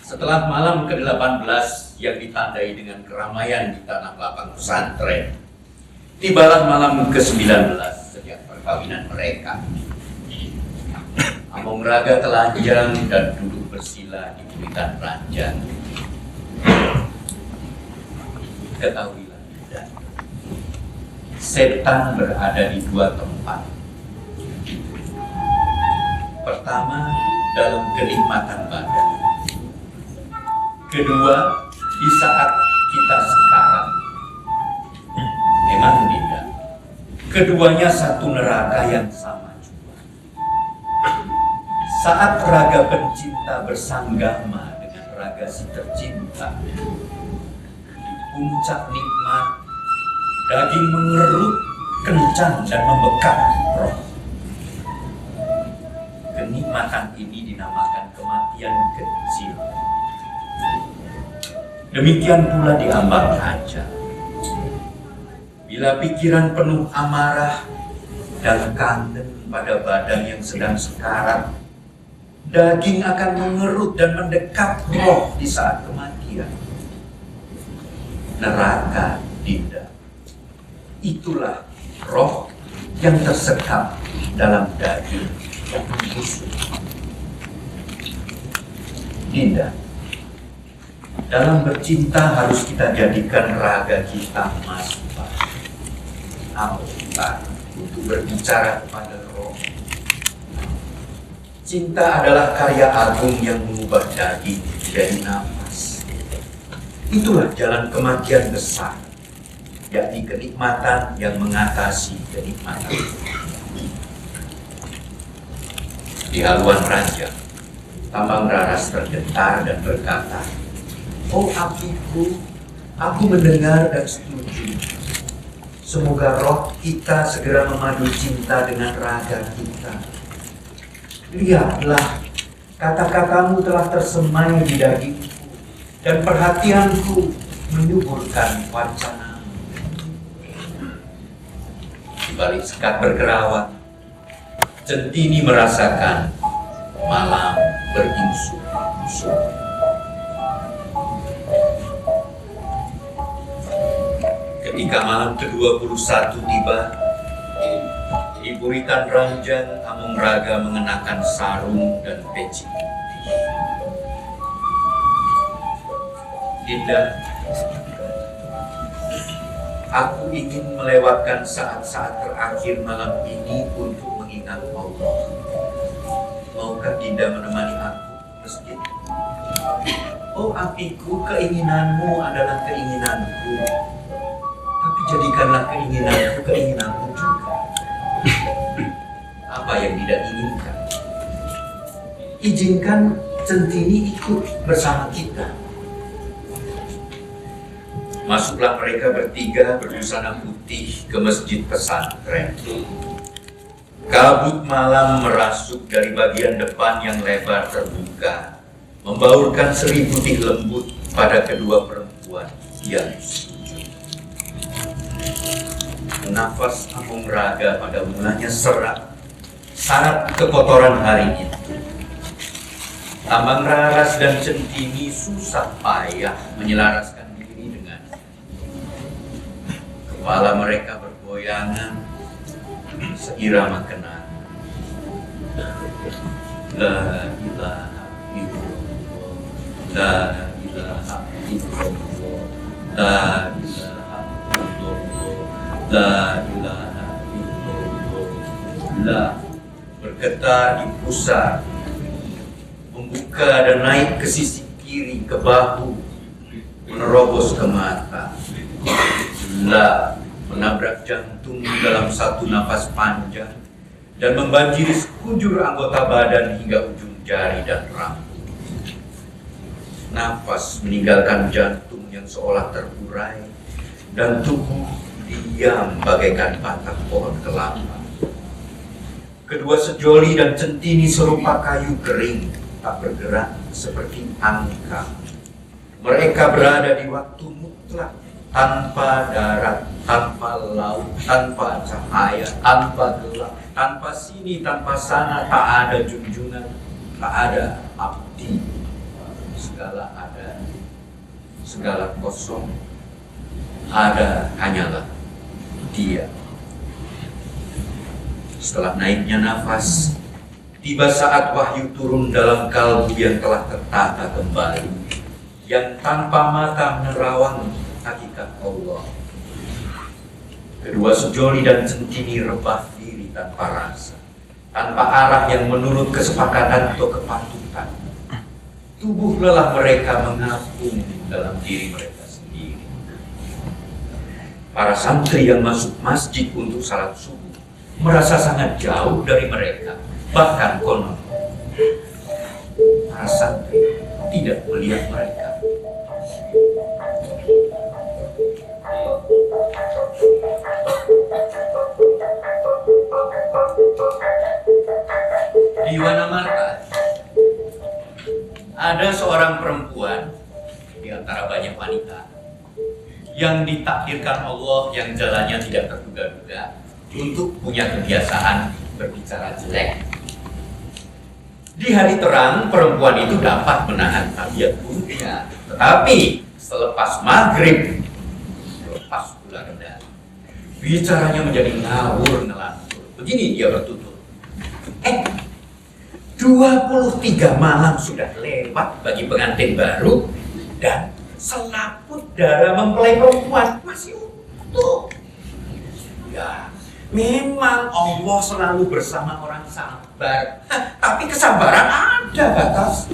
Setelah malam ke-18 yang ditandai dengan keramaian di tanah lapang pesantren, tibalah malam ke-19 sejak perkawinan mereka. Among Raga telanjang dan duduk bersila di buritan ranjang. Ketahuilah, Dinda, setan berada di dua tempat. Pertama, dalam kenikmatan badan. Kedua, di saat kita sekarang. Memang, Dinda, keduanya satu neraka yang sama juga. Saat raga pencinta bersanggama dengan raga si tercinta, di puncak nikmat, daging mengerut, kencang dan membekak roh. Kenikmatan ini dinamakan kematian kecil. Demikian pula di ambang raja. Bila pikiran penuh amarah dan kangen pada badan yang sedang sekarat, daging akan mengerut dan mendekap roh di saat kematian. Neraka, Dinda, itulah roh yang tersekap dalam daging yang membusuk. Dinda, dalam bercinta harus kita jadikan raga kita masbah, amutan untuk berbicara kepada roh. Cinta adalah karya agung yang mengubah daging menjadi nafas. Itulah jalan kematian besar, yakni kenikmatan yang mengatasi kenikmatan. Di haluan raja, Tambang Raras tergetar dan berkata, "Oh apiku, aku mendengar dan setuju. Semoga roh kita segera memadu cinta dengan raga kita. Lihatlah, kata-katamu telah tersemai di dagingku, dan perhatianku menyuburkan wacanamu." Di balik sekat berkerawat, Centini merasakan malam beringsut-insut. Ketika malam ke-21 tiba, di buritan ranjang Among Raga mengenakan sarung dan peci putih. Dinda, aku ingin melewatkan saat-saat terakhir malam ini untuk mengingat Allah. Maukah Dinda menemani aku ke masjid? Oh apiku, keinginanmu adalah keinginanku. Tapi jadikanlah keinginanku keinginanmu juga. Apa yang tidak inginkan? Izinkan Centini ikut bersama kita. Masuklah mereka bertiga berbusana putih ke masjid pesantren. Kabut malam merasuk dari bagian depan yang lebar terbuka, membaurkan seri putih lembut pada kedua perempuan yang sujud. nafas Among Raga pada mulanya syarat kekotoran hari itu. Tambang Raras dan Centini susah payah menyelaraskan diri dengan kepala mereka bergoyangan seirama kenang. La ilaha illallah, la ilaha illallah, la ilaha illallah, la ilaha illallah. La bergetar di pusat, membuka dan naik ke sisi kiri, ke bahu, menerobos ke mata. La menabrak jantung dalam satu nafas panjang dan membanjiri sekujur anggota badan hingga ujung jari dan rambut. Nafas meninggalkan jantung yang seolah terurai dan tubuh diam bagaikan batang pohon kelapa. Kedua sejoli dan Centini serupa kayu kering, tak bergerak seperti angka. Mereka berada di waktu mutlak, tanpa darat, tanpa laut, tanpa cahaya, tanpa gelap, tanpa sini, tanpa sana, tak ada junjungan, tak ada abdi. Segala ada, segala kosong, ada hanyalah Dia. Setelah naiknya nafas, tiba saat wahyu turun dalam kalbu yang telah tertata kembali, yang tanpa mata menerawang hakikat Allah. Kedua sejoli dan Centini rebah diri tanpa rasa, tanpa arah yang menurut kesepakatan atau kepatutan. Tubuh lelah mereka mengapung dalam diri mereka sendiri. Para santri yang masuk masjid untuk salat subuh merasa sangat jauh dari mereka. Bahkan konon para santri tidak melihat mereka. Di Wanamarka ada seorang perempuan di antara banyak wanita yang ditakdirkan Allah yang jalannya tidak terduga-duga untuk punya kebiasaan berbicara jelek. Di hari terang perempuan itu dapat menahan tabiat buruknya, tetapi selepas maghrib, selepas bulan reda, bicaranya menjadi ngawur ngelantur. Begini dia bertutur. 23 malam sudah lewat bagi pengantin baru dan selaput darah mempelai perempuan masih utuh. Ya, memang Allah selalu bersama orang sabar, tapi kesabaran ada batas.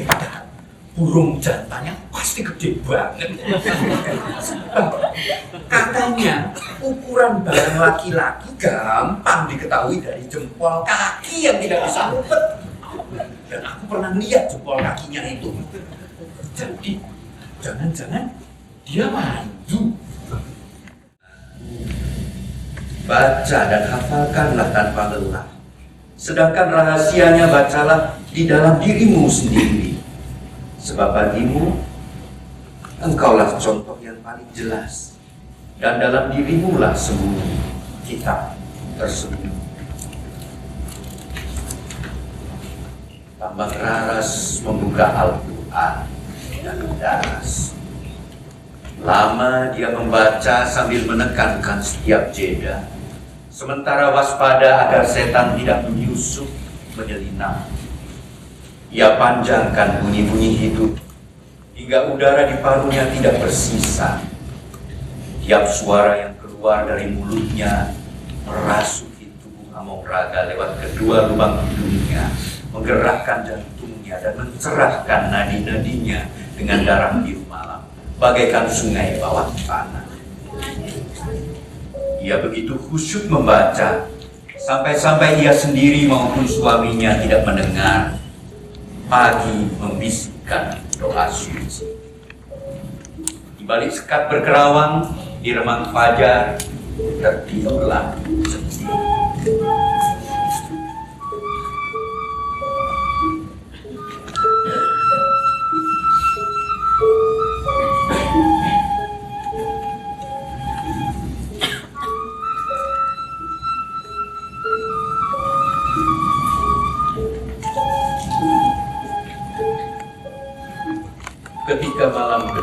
Padahal burung jantannya pasti gede banget. Katanya ukuran badan laki-laki gampang diketahui dari jempol kaki yang tidak bisa ngumpet. Dan aku pernah lihat jempol kakinya itu. Jadi jangan-jangan dia mandu. Baca dan hafalkanlah tanpa lelah. Sedangkan rahasianya bacalah di dalam dirimu sendiri. Sebab bagimu, engkaulah contoh yang paling jelas. Dan dalam dirimu lah sembunyi kitab tersembunyi. Tambang Raras membuka Al-Quran dan daras. Lama dia membaca sambil menekankan setiap jeda. Sementara waspada agar setan tidak menyusup menyelinap. Ia panjangkan bunyi-bunyi hidup hingga udara di parunya tidak bersisa. Tiap suara yang keluar dari mulutnya merasuki tubuh Among Raga lewat kedua lubang hidungnya, menggerakkan jantungnya dan mencerahkan nadi-nadinya dengan darah biru malam, bagaikan sungai bawah tanah. Ia begitu khusyuk membaca, sampai-sampai ia sendiri maupun suaminya tidak mendengar. Pagi membisikkan doa suci. Di balik sekat berkerawang, di remang fajar, tertidurlah Centini.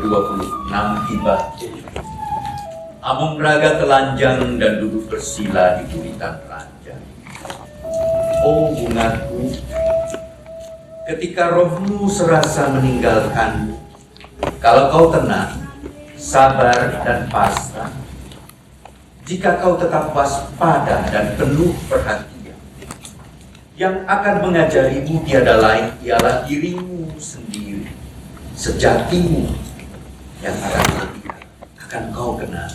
ke-26 tiba. Amomraga telanjang dan duduk bersila di buritan ranjang. Oh bungaku, ketika rohmu serasa meninggalkanmu, kalau kau tenang, sabar dan pasrah, jika kau tetap waspada dan penuh perhatian, yang akan mengajarimu tiada lain ialah dirimu sendiri, sejatimu yang akan kau kenal.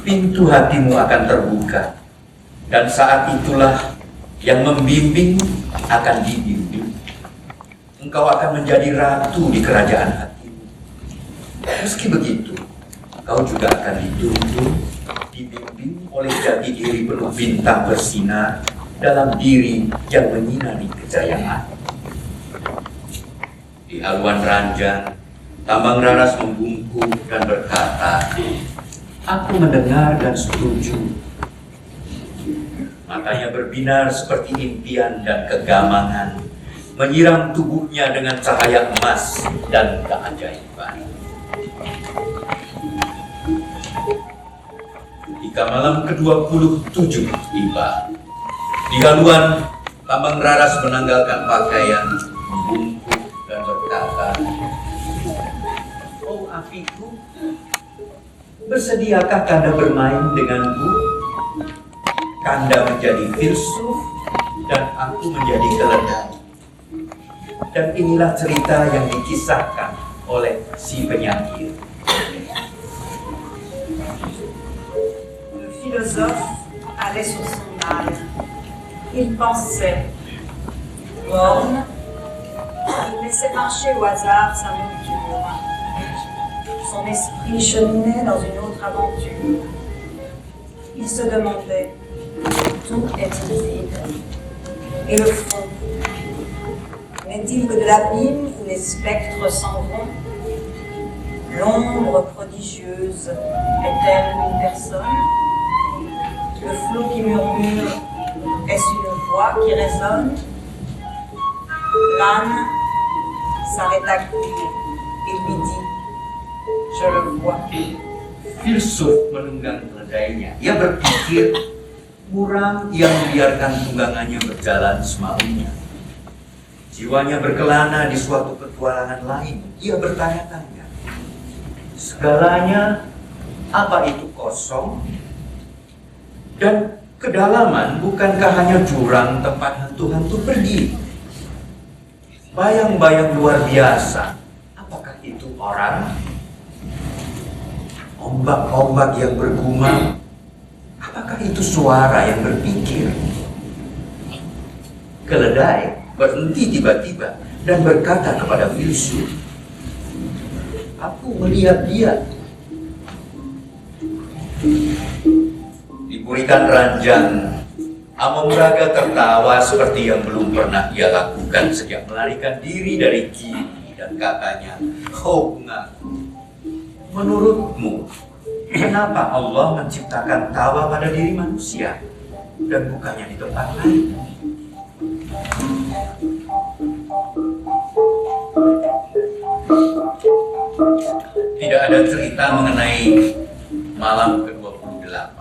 Pintu hatimu akan terbuka, dan saat itulah yang membimbing akan dibimbing. Engkau akan menjadi ratu di kerajaan hatimu. Meski begitu, kau juga akan dituntun, dibimbing oleh jati diri penuh bintang bersinar dalam diri yang menyinari kejayaan. Di haluan ranjang, Tambang Raras membungkuk dan berkata, "Aku mendengar dan setuju." Matanya berbinar seperti impian dan kegamangan, menyiram tubuhnya dengan cahaya emas dan keajaiban. Ketika malam ke-27 tiba, di haluan Tambang Raras menanggalkan pakaian, membungkuk dan berkata, "Oh apiku, bersediakah Kanda bermain denganku? Kanda menjadi filsuf dan aku menjadi keledai. Dan inilah cerita yang dikisahkan oleh si penyair." Le philosophe allait sur son âne. Il pensait. Morne, il laissait marcher au hasard sa monture. Son esprit cheminait dans une autre aventure. Il se demandait, tout est-il vide? Et le fond, n'est-il que de l'abîme où les spectres s'en vont? L'ombre prodigieuse est-elle une personne? Le flot qui murmure, est-ce une voix qui résonne? L'âne s'arrêta court et lui dit, je le vois. Filsuf menunggang keledainya. Ia berpikir, muram ia membiarkan tunggangannya berjalan semaunya. Jiwanya berkelana di suatu petualangan lain. Ia bertanya-tanya, segalanya apa itu kosong? Dan kedalaman bukankah hanya jurang tempat hantu-hantu pergi? Bayang-bayang luar biasa, apakah itu orang? Ombak-ombak yang bergumam, apakah itu suara yang berpikir? Keledai berhenti tiba-tiba dan berkata kepada filsuf, "Aku melihat dia." Di buritan ranjang, Amomraga tertawa seperti yang belum pernah ia lakukan sejak melarikan diri dari Gini dan katanya, "Oh bungaku, menurutmu, kenapa Allah menciptakan tawa pada diri manusia dan bukannya di tempat lain?" Tidak ada cerita mengenai malam ke-28,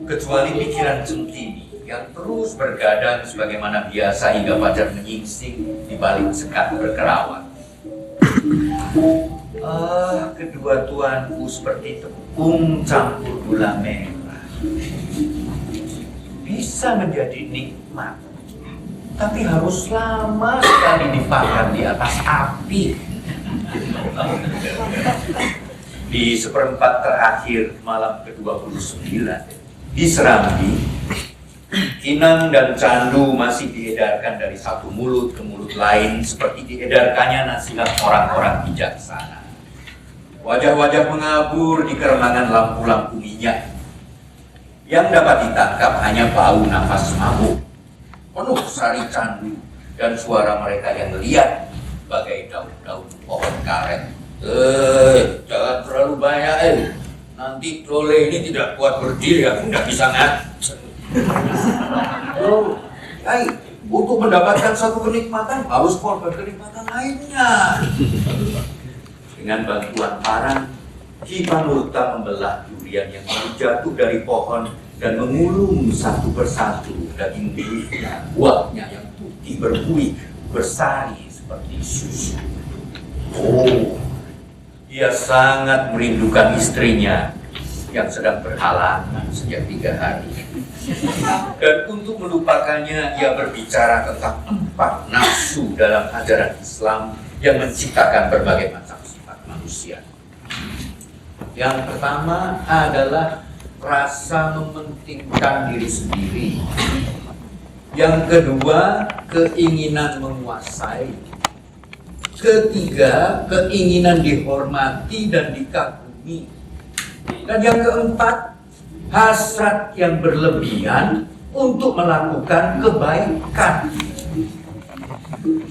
kecuali pikiran Centini yang terus bergadang sebagaimana biasa hingga fajar menyingsing di balik sekat berkerawat. Kedua tuanku seperti tepung campur gula merah. Bisa menjadi nikmat, tapi harus lama sekali dipanggang di atas api. Di seperempat terakhir malam ke-29 di Serambi, Kinang dan Candu masih diedarkan dari satu mulut ke mulut lain seperti diedarkannya nasihat orang-orang bijaksana. Wajah-wajah mengabur di keremangan lampu-lampu minyak. Yang dapat ditangkap hanya bau nafas mabuk, penuh sari candu, dan suara mereka yang liat bagai daun-daun pohon karet. Jangan terlalu banyak, nanti trole ini tidak kuat berdiri, aku nggak bisa ngajar. Oh, Untuk mendapatkan satu kenikmatan harus korban kenikmatan lainnya. Dengan bantuan parang, Kipanurta membelah durian yang baru jatuh dari pohon dan mengulung satu persatu daging buahnya, buahnya yang putih berbuih bersari seperti susu. Oh, ia sangat merindukan istrinya yang sedang berhalangan sejak 3 hari. Dan untuk melupakannya, ia berbicara tentang 4 nafsu dalam ajaran Islam yang menciptakan berbagai macam sifat manusia. Yang pertama adalah rasa mementingkan diri sendiri. Yang kedua, keinginan menguasai. Ketiga, keinginan dihormati dan dikagumi. Dan yang keempat, hasrat yang berlebihan untuk melakukan kebaikan.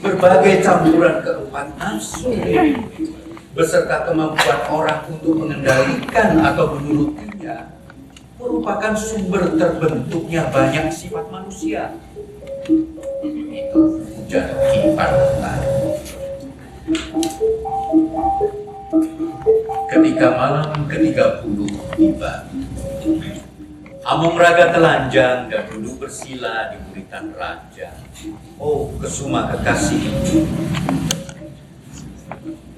Berbagai campuran keempat nafsu beserta kemampuan orang untuk mengendalikan atau menurutinya merupakan sumber terbentuknya banyak sifat manusia. Itu ujar Kipanurta. Ketika malam ke-30 tiba, Amomraga telanjang dan duduk bersila di buritan raja. Oh, Kesuma kekasih,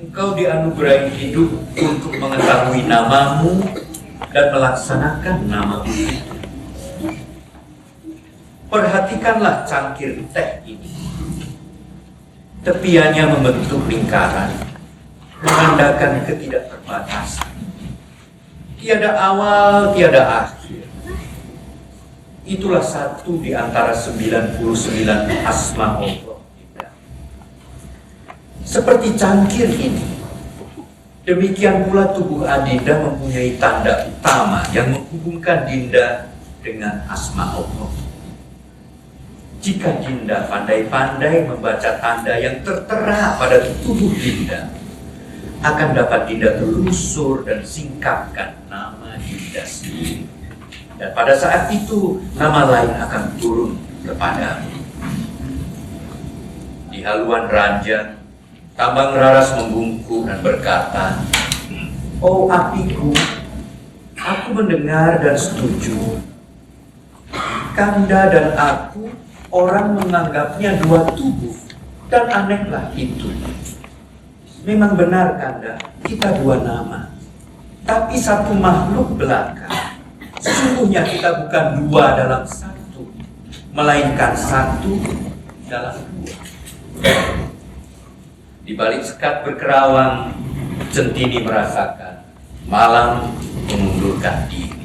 engkau dianugerahi hidup untuk mengetahui namamu dan melaksanakan namamu. Perhatikanlah cangkir teh ini. Tepiannya membentuk lingkaran, menandakan ketidakterbatasan. Tiada awal, tiada akhir. Itulah satu di antara 99 asma Allah. Seperti cangkir ini, demikian pula tubuh Adinda mempunyai tanda utama yang menghubungkan Dinda dengan asma Allah. Jika Dinda pandai-pandai membaca tanda yang tertera pada tubuh Dinda, akan dapat Dinda telusur dan singkapkan nama Dinda sendiri. Dan pada saat itu, nama lain akan turun kepadamu. Di haluan ranjang, Tambang Raras membungkuk dan berkata, "Oh apiku, aku mendengar dan setuju. Kanda dan aku, orang menganggapnya 2 tubuh, dan anehlah itu. Memang benar Kanda, kita 2 nama, tapi satu makhluk belaka. Sesungguhnya kita bukan 2 dalam 1, melainkan 1 dalam 2. Di balik sekat berkerawang, Centini merasakan malam mengundurkan diri.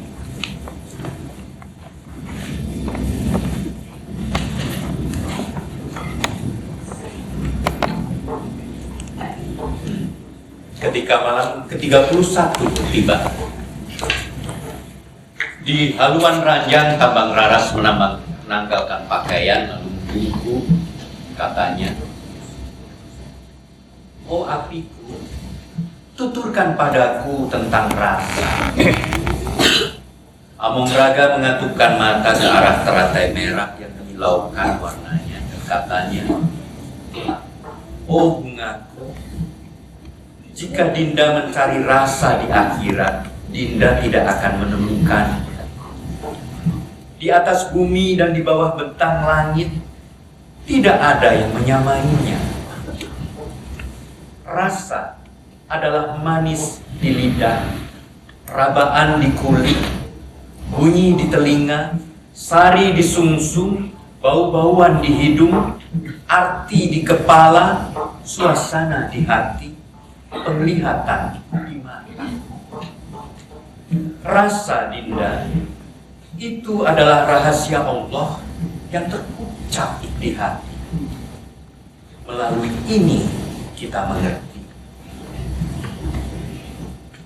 Ketika malam ke-31 tiba, di haluan ranjang Tambang Raras menanggalkan pakaian lalu membungkuk, katanya, "Oh apiku, tuturkan padaku tentang rasa." Amomraga mengatupkan mata ke arah teratai merah yang menyilaukan warnanya dan katanya, "Oh bungaku, jika Dinda mencari rasa di akhirat, Dinda tidak akan menemukan. Di atas bumi dan di bawah bentang langit, tidak ada yang menyamainya. Rasa adalah manis di lidah, rabaan di kulit, bunyi di telinga, sari di sumsum, bau-bauan di hidung, arti di kepala, suasana di hati, penglihatan di mata. Rasa Dinda itu adalah rahasia Allah yang terucap di hati. Melalui ini kita mengerti."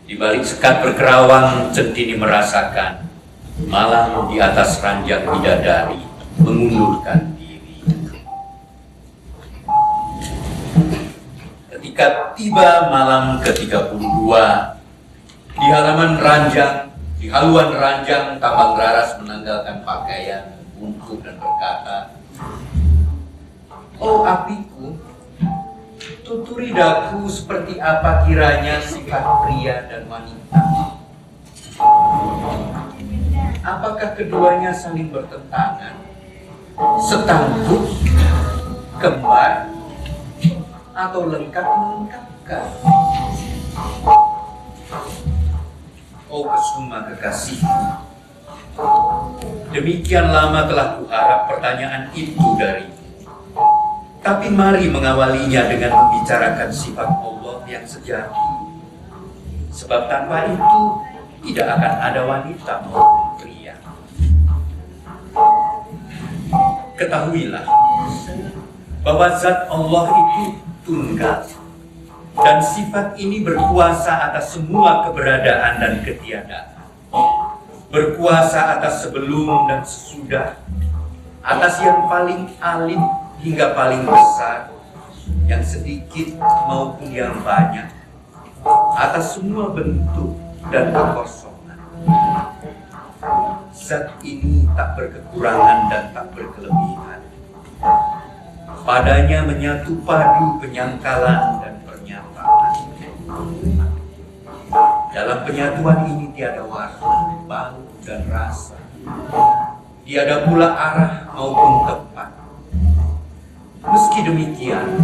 Di balik sekat berkerawang, Centini merasakan malam di atas ranjang bidadari mengundurkan diri. Ketika tiba malam ke-32, di halaman ranjang, di haluan ranjang, Tambang Raras menanggalkan pakaian, bungkuk dan berkata, Oh apiku, tuturi daku seperti apa kiranya sifat pria dan wanita. Apakah keduanya saling bertentangan, setanggup, kembar, atau lengkap melengkapkan? Oh Kesuma kekasihku, demikian lama telah kuharap pertanyaan itu darimu. Tapi mari mengawalinya dengan membicarakan sifat Allah yang sejati. Sebab tanpa itu tidak akan ada wanita maupun pria. Ketahuilah bahwa zat Allah itu tunggal, dan sifat ini berkuasa atas semua keberadaan dan ketiadaan. Berkuasa atas sebelum dan sesudah, atas yang paling alim hingga paling besar, yang sedikit maupun yang banyak, atas semua bentuk dan kekosongan. Zat ini tak berkekurangan dan tak berkelebihan. Padanya menyatu padu penyangkalan dan pernyataan. Dalam penyatuan ini tiada warna, bau dan rasa. Tiada pula arah maupun tempat. Meski demikian,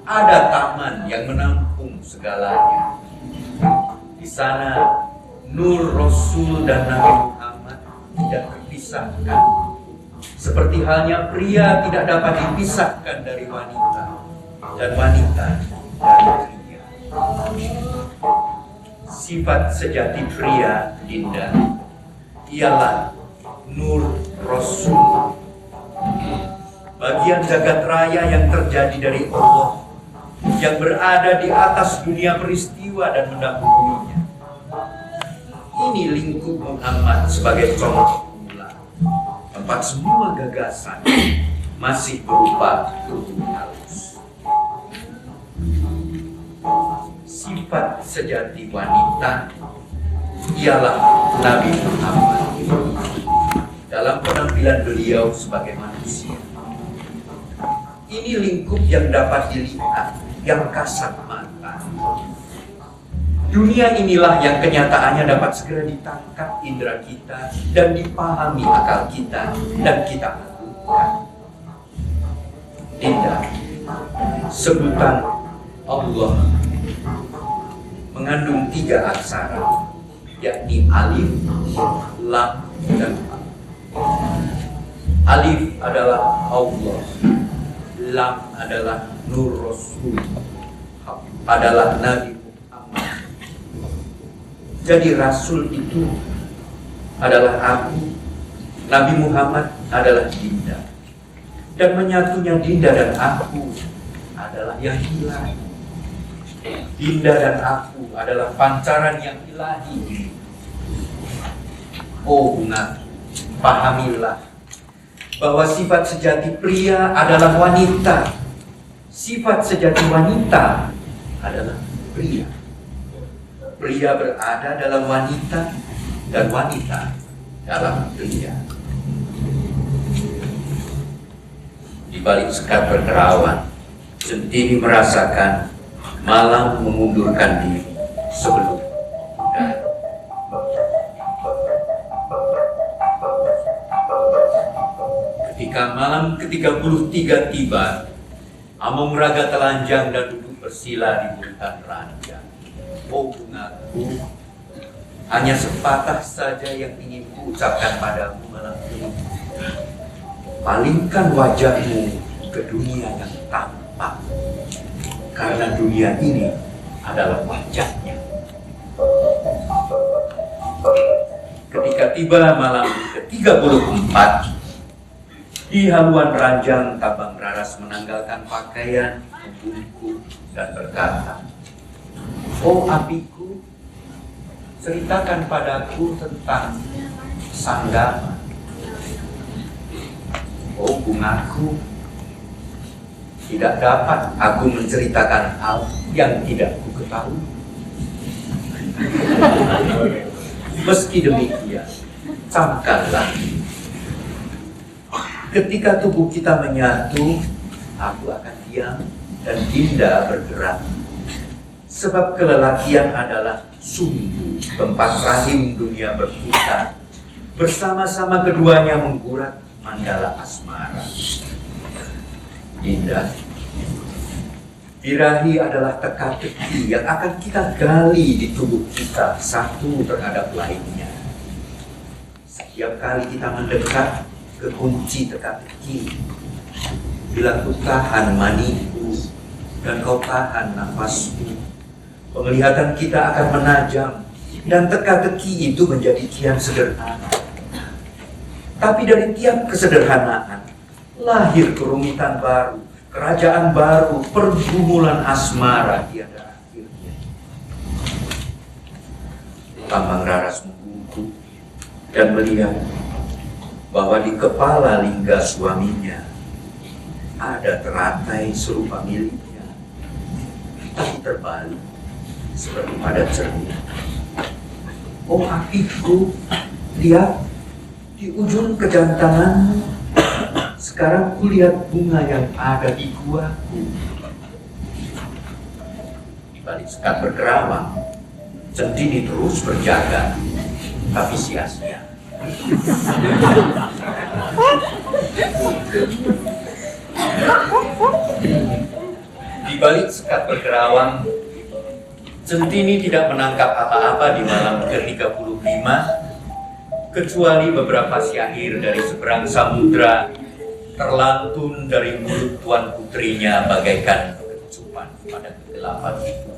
ada taman yang menampung segalanya. Di sana, Nur Rasul dan Nabi Muhammad tidak terpisahkan. Seperti halnya pria tidak dapat dipisahkan dari wanita, dan wanita dari pria. Sifat sejati pria, Dinda, ialah Nur Rasul. Bagian jagat raya yang terjadi dari Allah, yang berada di atas dunia peristiwa dan mendahulunya. Ini lingkup Muhammad sebagai contoh pula, tempat semua gagasan masih berupa tubuh halus. Sifat sejati wanita ialah Nabi Muhammad dalam penampilan beliau sebagai manusia. Ini lingkup yang dapat dilihat, yang kasat mata. Dunia inilah yang kenyataannya dapat segera ditangkap indera kita dan dipahami akal kita dan kita lakukan. Dinda, sebutan Allah mengandung 3 aksara, yakni alif, lam, dan ha. Alif adalah Allah, lam adalah Nur Rasul, ha adalah Nabi Muhammad. Jadi Rasul itu adalah aku, Nabi Muhammad adalah Dinda, dan menyatunya Dinda dan aku adalah yang ilahi. Dinda dan aku adalah pancaran yang ilahi. Oh bunga, pahamilah bahwa sifat sejati pria adalah wanita, sifat sejati wanita adalah pria. Pria berada dalam wanita dan wanita dalam pria. Di balik sekat berterawan, Centini merasakan malam mengundurkan diri sebelum udara. Ketika malam ke-33 tiba, Among Raga telanjang dan duduk bersila di buritan ranjang. Oh bungaku, hanya sepatah saja yang ingin kuucapkan padamu malam ini. Palingkan wajahmu ke dunia yang tampak, karena dunia ini adalah wajahnya. Ketika tiba malam ke-34, di haluan ranjang Tabang Raras menanggalkan pakaian, membungkuk dan berkata, "Oh apiku, ceritakan padaku tentang Sanggama. Oh bungaku, tidak dapat aku menceritakan hal yang tidak ku ketahui. Meski demikian, camkanlah. Ketika tubuh kita menyatu, aku akan diam dan Dinda bergerak. Sebab kelelakian adalah sumbu tempat rahim dunia berputar. Bersama-sama keduanya menggurat mandala asmara. Dinda, birahi adalah teka-teki yang akan kita gali di tubuh kita satu terhadap lainnya. Setiap kali kita mendekat ke kunci teka-teki, bila ku tahan maniku dan kau tahan nafasku, penglihatan kita akan menajam dan teka-teki itu menjadi kian sederhana. Tapi dari tiap kesederhanaan lahir kerumitan baru, kerajaan baru, pergumulan asmara tiada akhirnya. Tambang Raras menguku dan melihat bahwa di kepala lingga suaminya ada teratai serupa miliknya, tapi terbalik seperti pada cermin. Oh apiku, lihat di ujung kejantanganmu, sekarang kulihat bunga yang ada di guaku. Di balik sekat berkerawang, Centini terus berjaga, tapi sia-sia. Di balik sekat berkerawang, Centini tidak menangkap apa-apa di malam ke-35, kecuali beberapa syair dari seberang samudra terlantun dari mulut tuan putrinya bagaikan kecupan pada kegelapan itu.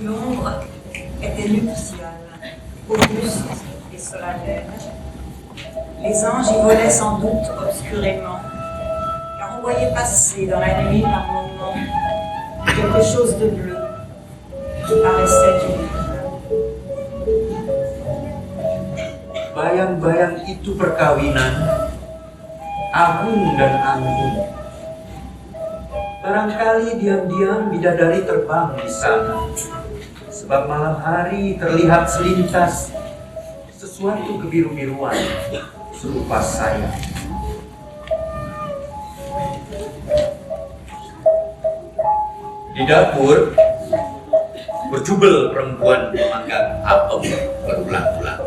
L'ombre était nuptiale, auguste et solennelle. Les anges y volaient sans doute obscurément, car on voyait passer dans la nuit par moments quelque chose de bleu qui paraissait une fleur. Bayang-bayang itu perkawinan Agung dan Anggun. Barangkali diam-diam bidadari terbang di sana, sebab malam hari terlihat selintas sesuatu kebiru-biruan serupa sayap. Di dapur berjubel perempuan memanggang apem berulang-ulang.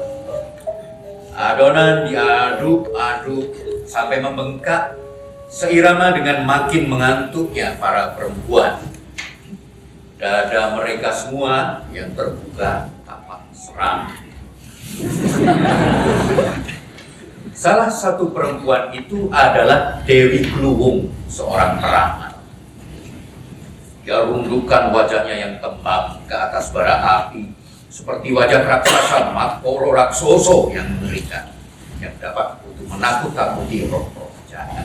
Adonan diaduk-aduk sampai membengkak seirama dengan makin mengantuknya para perempuan. Dada mereka semua yang terbuka tampak seram. Salah satu perempuan itu adalah Dewi Kluwung, seorang peramal. Dia rundukkan wajahnya yang tembam ke atas bara api, seperti wajah raksasa Matkoro Raksoso yang mengerikan, yang dapat untuk menakut-takuti roh-roh jahat.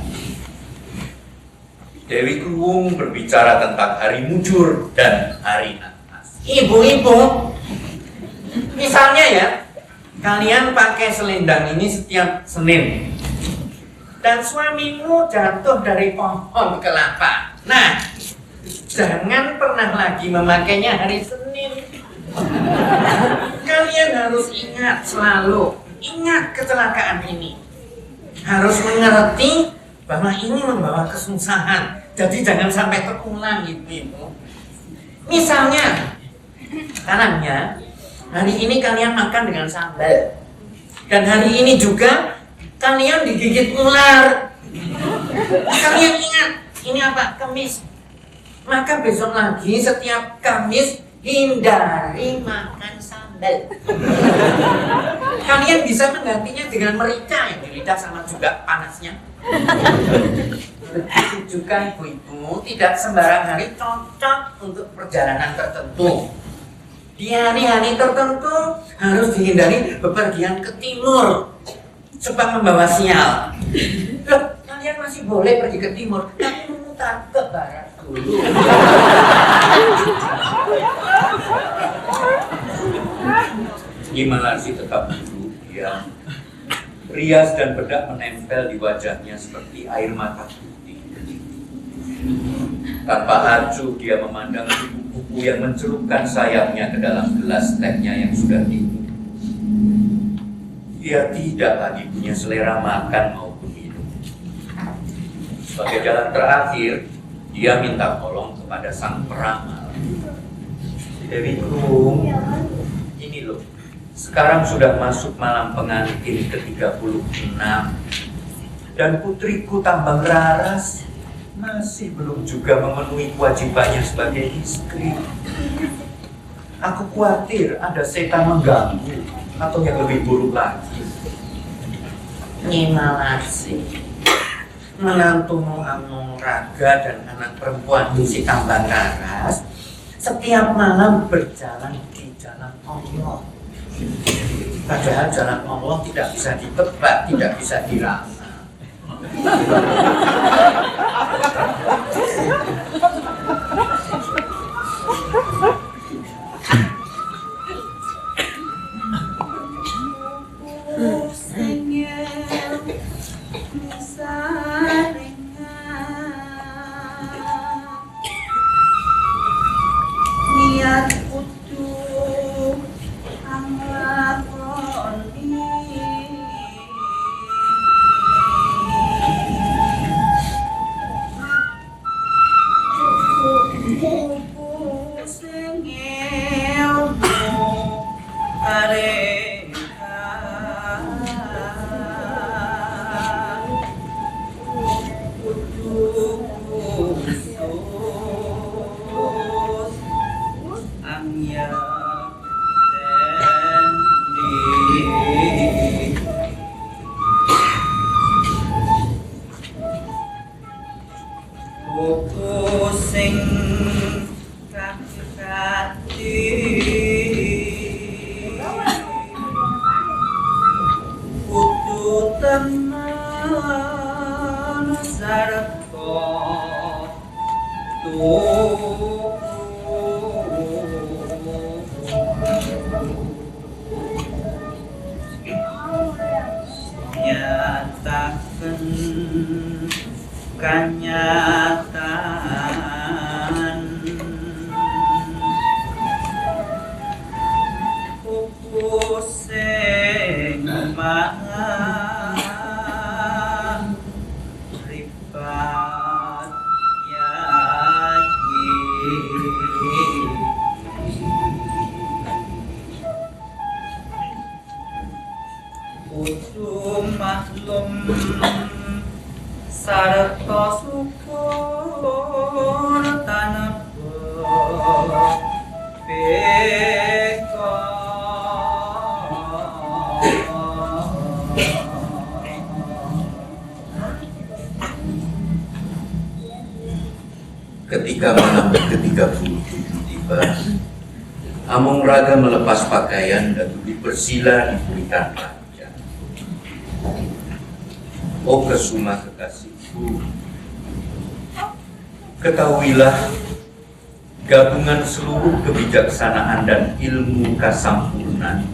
Dewi Kluwung berbicara tentang hari mujur dan hari nanas. Ibu-ibu, misalnya ya, kalian pakai selendang ini setiap Senin, dan suamimu jatuh dari pohon kelapa. Nah, jangan pernah lagi memakainya hari Senin. Kalian harus ingat selalu, ingat kecelakaan ini. Harus mengerti bahwa ini membawa kesusahan. Jadi jangan sampai terulang ibu-ibu. Misalnya, sekarangnya, hari ini kalian makan dengan sambal. Dan hari ini juga kalian digigit ular. Kalian ingat, ini apa? Kamis. Maka besok lagi setiap Kamis hindari makan sambal. Kalian bisa menggantinya dengan merica yang di lidah sama juga panasnya. Begitu juga ibu-ibu, tidak sembarang hari cocok untuk perjalanan tertentu. Di hari-hari tertentu harus dihindari bepergian ke timur, sebab membawa sial. Loh, kalian masih boleh pergi ke timur, tapi memutar ke barat dulu. Imalarsi tetap duduk diam. Rias dan bedak menempel di wajahnya seperti air mata putih. Tanpa acuh dia memandang kupu-kupu yang mencelupkan sayapnya ke dalam gelas tehnya yang sudah dingin. Dia tidak lagi punya selera makan maupun minum. Sebagai jalan terakhir, dia minta tolong kepada sang peramal. Dewi Krum, ini loh, sekarang sudah masuk malam pengantin ke-36 dan putriku Tambang Raras masih belum juga memenuhi kewajibannya sebagai istri. Aku khawatir ada setan mengganggu atau yang lebih buruk lagi. Nyi Malasi, menantumu Amung Raga dan anak perempuan si Tambang Raras setiap malam berjalan di jalan Allah. Padahal jalan Allah tidak bisa ditebak, tidak bisa diramal. Niat utuh anglakoni kupu sing ilmu areka utuh khusus Anya Dendi buku sing kaki-kaki kudu tenan sarko nyatakan kenyataan kuku sing mahal ribat yayi kudu maklum sarta syukur tanebak beka Ketika malam ke-37 tiba, Amung Raga melepas pakaian dan duduk bersila di buritan raja. Oh Kesuma kekasihku, ketahuilah gabungan seluruh kebijaksanaan dan ilmu kasampurnan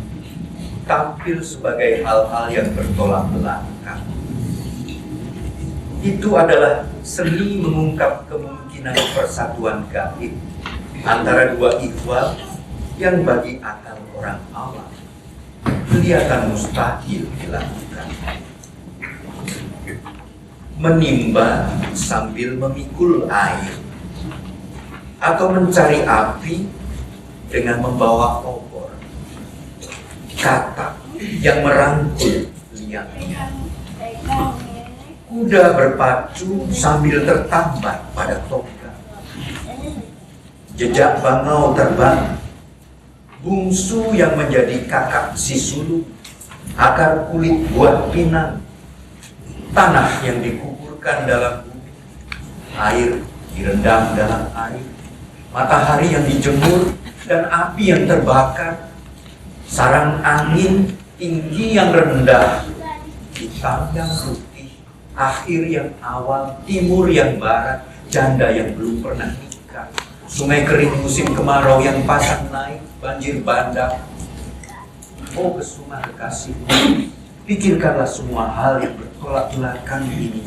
tampil sebagai hal-hal yang bertolak belakang. Itu adalah seni mengungkap kemungkinan persatuan gaib antara dua ikhwal yang bagi akal orang awam kelihatan mustahil dilakukan. Menimba sambil memikul air atau mencari api dengan membawa obor, katak yang merangkul liangnya, kuda berpacu sambil tertambat pada toga, jejak bangau terbang, bungsu yang menjadi kakak si sulung, akar kulit buah pinang, tanah yang dikuburkan dalam bumi, air direndam dalam air, matahari yang dijemur dan api yang terbakar, sarang angin tinggi yang rendah, hitam yang putih, akhir yang awal, timur yang barat, janda yang belum pernah nikah, sungai kering musim kemarau yang pasang naik, banjir bandang. Oh Kesuma kekasihku, pikirkanlah semua hal yang bertolak belakang ini,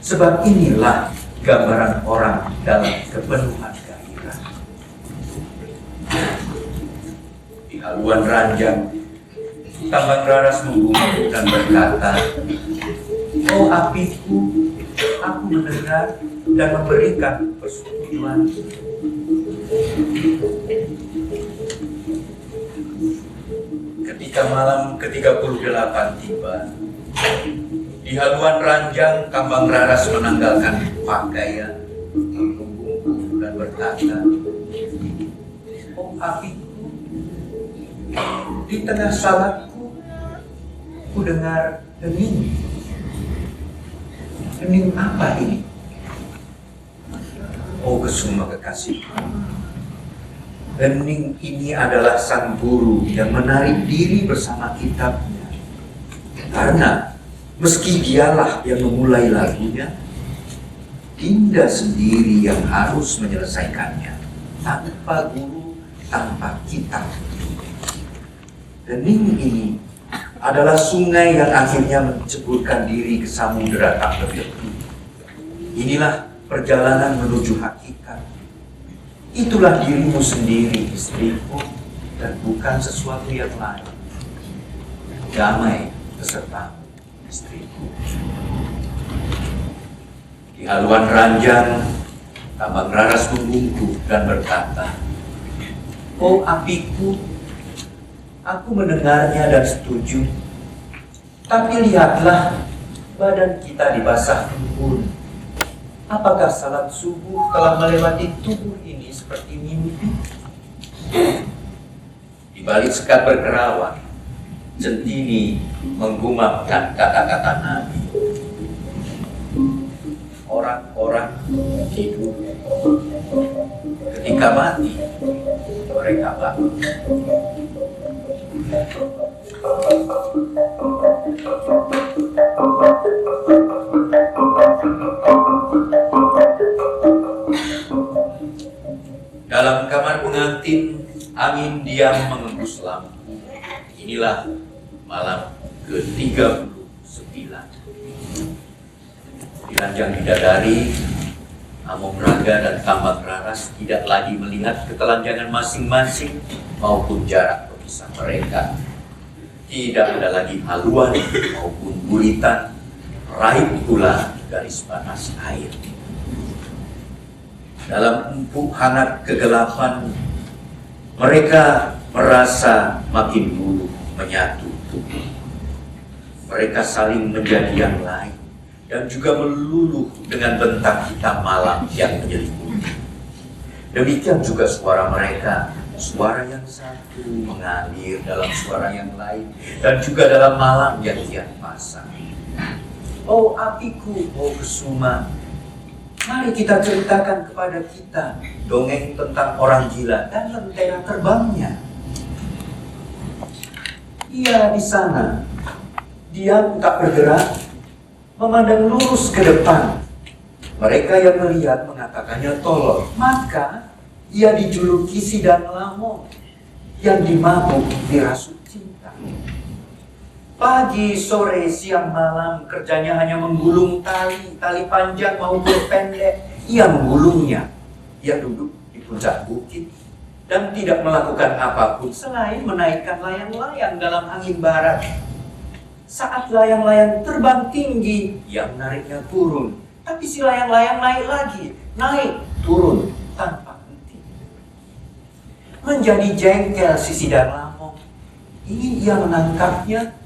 sebab inilah gambaran orang dalam kepenuhan gairah. Di haluan ranjang, Tambang Raras membungkuk dan berkata, oh apiku, aku mendengar dan memberikan persetujuan. Ketika malam ke-38 tiba, di haluan ranjang Kambang Raras menanggalkan pakaian, membungkuk dan berkata, "Oh apiku, di tengah salatku, ku dengar hening. Hening apa ini? Oh Kesuma kekasih, hening ini adalah sang guru yang menarik diri bersama kitabnya. Karena meski dialah yang memulai lagunya, Dinda sendiri yang harus menyelesaikannya, tanpa guru, tanpa kitab. Hening ini adalah sungai yang akhirnya menceburkan diri ke samudera tak bertepi. Inilah perjalanan menuju hakikat. Itulah dirimu sendiri, istriku, dan bukan sesuatu yang lain. Damai besertamu, istriku." Di haluan ranjang, Kambang Raras membungkuk dan berkata, "Oh apiku, aku mendengarnya dan setuju. Tapi lihatlah, badan kita dibasah embun. Apakah salat subuh telah melewati tubuh ini seperti mimpi?" Di balik sekat berkerawan, Centini menggumamkan kata-kata Nabi. Orang-orang hidup, ketika mati, mereka bangun. Dalam kamar pengantin, angin diam mengembus lampu. Inilah malam ke-39. Di ranjang bidadari, Among Raga dan Kambang Raras tidak lagi melihat ketelanjangan masing-masing maupun jarak pemisah mereka. Tidak ada lagi haluan maupun buritan, raib pula garis batas air. Dalam empuk hangat kegelapan, mereka merasa makin dulu menyatu tubuh. Mereka saling menjadi yang lain dan juga meluluh dengan bentang hitam malam yang menyelimuti. Demikian juga suara mereka, suara yang satu mengalir dalam suara yang lain dan juga dalam malam yang kian pasang. Oh apiku, oh Kesuma, mari kita ceritakan kepada kita dongeng tentang orang gila dan lentera terbangnya. Ia di sana, diam tak bergerak, memandang lurus ke depan. Mereka yang melihat mengatakannya tolol. Maka ia dijuluki Sidang Lamong yang dimabuk dirasuk cinta. Pagi, sore, siang, malam kerjanya hanya menggulung tali panjang maupun pendek. Ia menggulungnya. Ia duduk di puncak bukit dan tidak melakukan apapun selain menaikkan layang-layang dalam angin barat. Saat layang-layang terbang tinggi, ia menariknya turun. Tapi si layang-layang naik lagi, naik, turun, tanpa henti. Menjadi jengkel si Sidang Lamong. Ingin ia menangkapnya,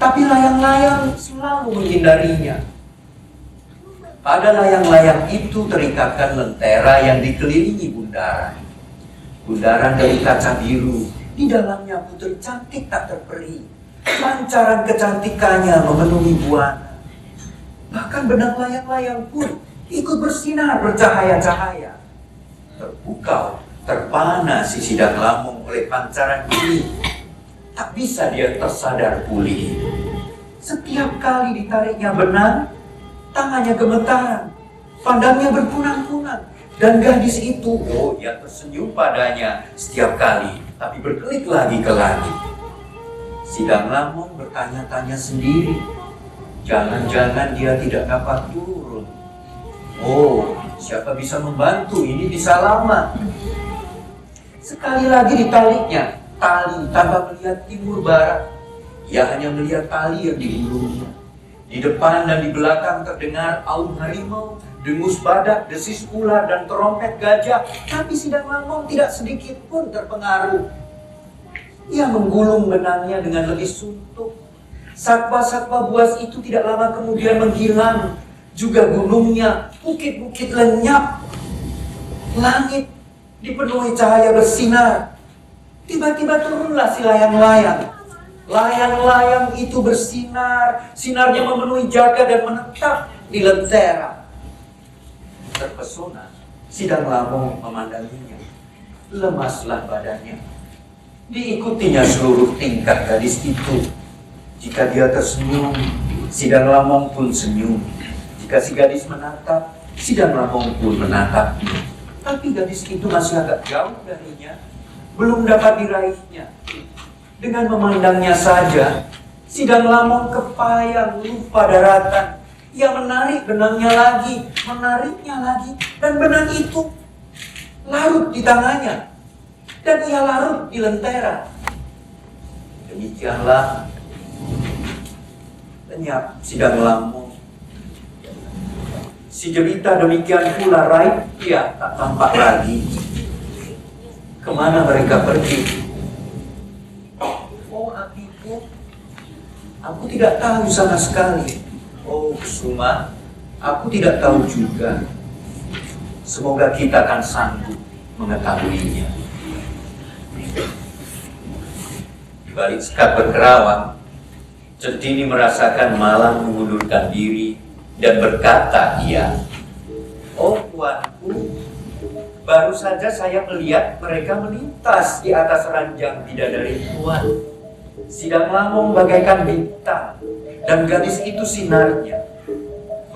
tapi layang-layang selalu menghindarinya. Pada layang-layang itu terikatkan lentera yang dikelilingi bundaran. Bundaran dari kaca biru, di dalamnya putri cantik tak terperi. Pancaran kecantikannya memenuhi buana. Bahkan benang layang-layang pun ikut bersinar bercahaya-cahaya. Terpukau, terpana si Sidang Lamong oleh pancaran ini. Tak bisa dia tersadar pulih. Setiap kali ditariknya benang, tangannya gemetaran, pandangnya berpunang-punang. Dan gadis itu, oh dia tersenyum padanya setiap kali, tapi berkelit lagi ke langit. Sidang Lamong bertanya-tanya sendiri, jangan-jangan dia tidak dapat turun. Oh, siapa bisa membantu? Ini bisa lama. Sekali lagi ditariknya, tali tanpa melihat timur barat. Ia hanya melihat tali yang digulungnya. Di depan dan di belakang terdengar aum harimau, dengus badak, desis ular, dan trompet gajah. Tapi Sidang Lamong tidak sedikit pun terpengaruh. Ia menggulung benangnya dengan lebih suntuk. Satwa-satwa buas itu tidak lama kemudian menghilang. Juga gunungnya, bukit-bukit lenyap. Langit dipenuhi cahaya bersinar. Tiba-tiba turunlah si layang-layang. Layang-layang itu bersinar, sinarnya memenuhi jagat dan menetap di lentera. Terpesona, Sidang Lamong memandanginya. Lemaslah badannya. Diikutinya seluruh tingkah gadis itu. Jika dia tersenyum, Sidang Lamong pun senyum. Jika si gadis menatap, Sidang Lamong pun menatapnya. Tapi gadis itu masih agak jauh darinya, belum dapat diraihnya. Dengan memandangnya saja, Sidang Lamong kepayang lupa daratan. Ia menarik benangnya lagi, menariknya lagi, dan benang itu larut di tangannya. Dan ia larut di lentera. Demikianlah lenyap Sidang Lamong. Si jelita demikian pula raib, ia tak tampak lagi. Kemana mereka pergi? Oh adikku, aku tidak tahu sama sekali. Oh Kusuma, aku tidak tahu juga. Semoga kita akan sanggup mengetahuinya. Di balik sekat berkerawang, Centini merasakan Malang mengundurkan diri dan berkata ia, "Oh tuanku, baru saja saya melihat mereka melintas di atas ranjang bidadari tuan. Sidang Lamong bagaikan bintang, dan gadis itu sinarnya.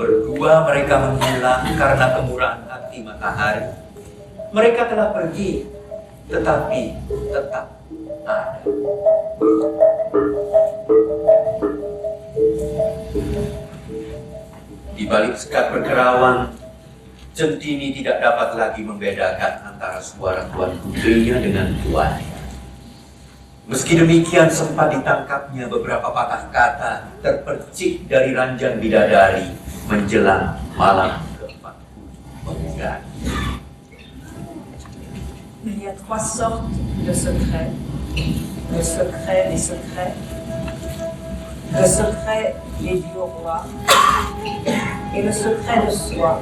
Berdua mereka menghilang karena kemurahan hati matahari. Mereka telah pergi, tetapi tetap ada." Di balik sekat berkerawang, Centini tidak dapat lagi membedakan antara suara tuan putrinya dengan tuannya. Meski demikian, sempat ditangkapnya beberapa patah kata terpercik dari ranjang bidadari menjelang malam ke-40 pemuda. Il y a trois sortes de secrets. Le secret des secrets, le secret des dieux rois et le secret de soi.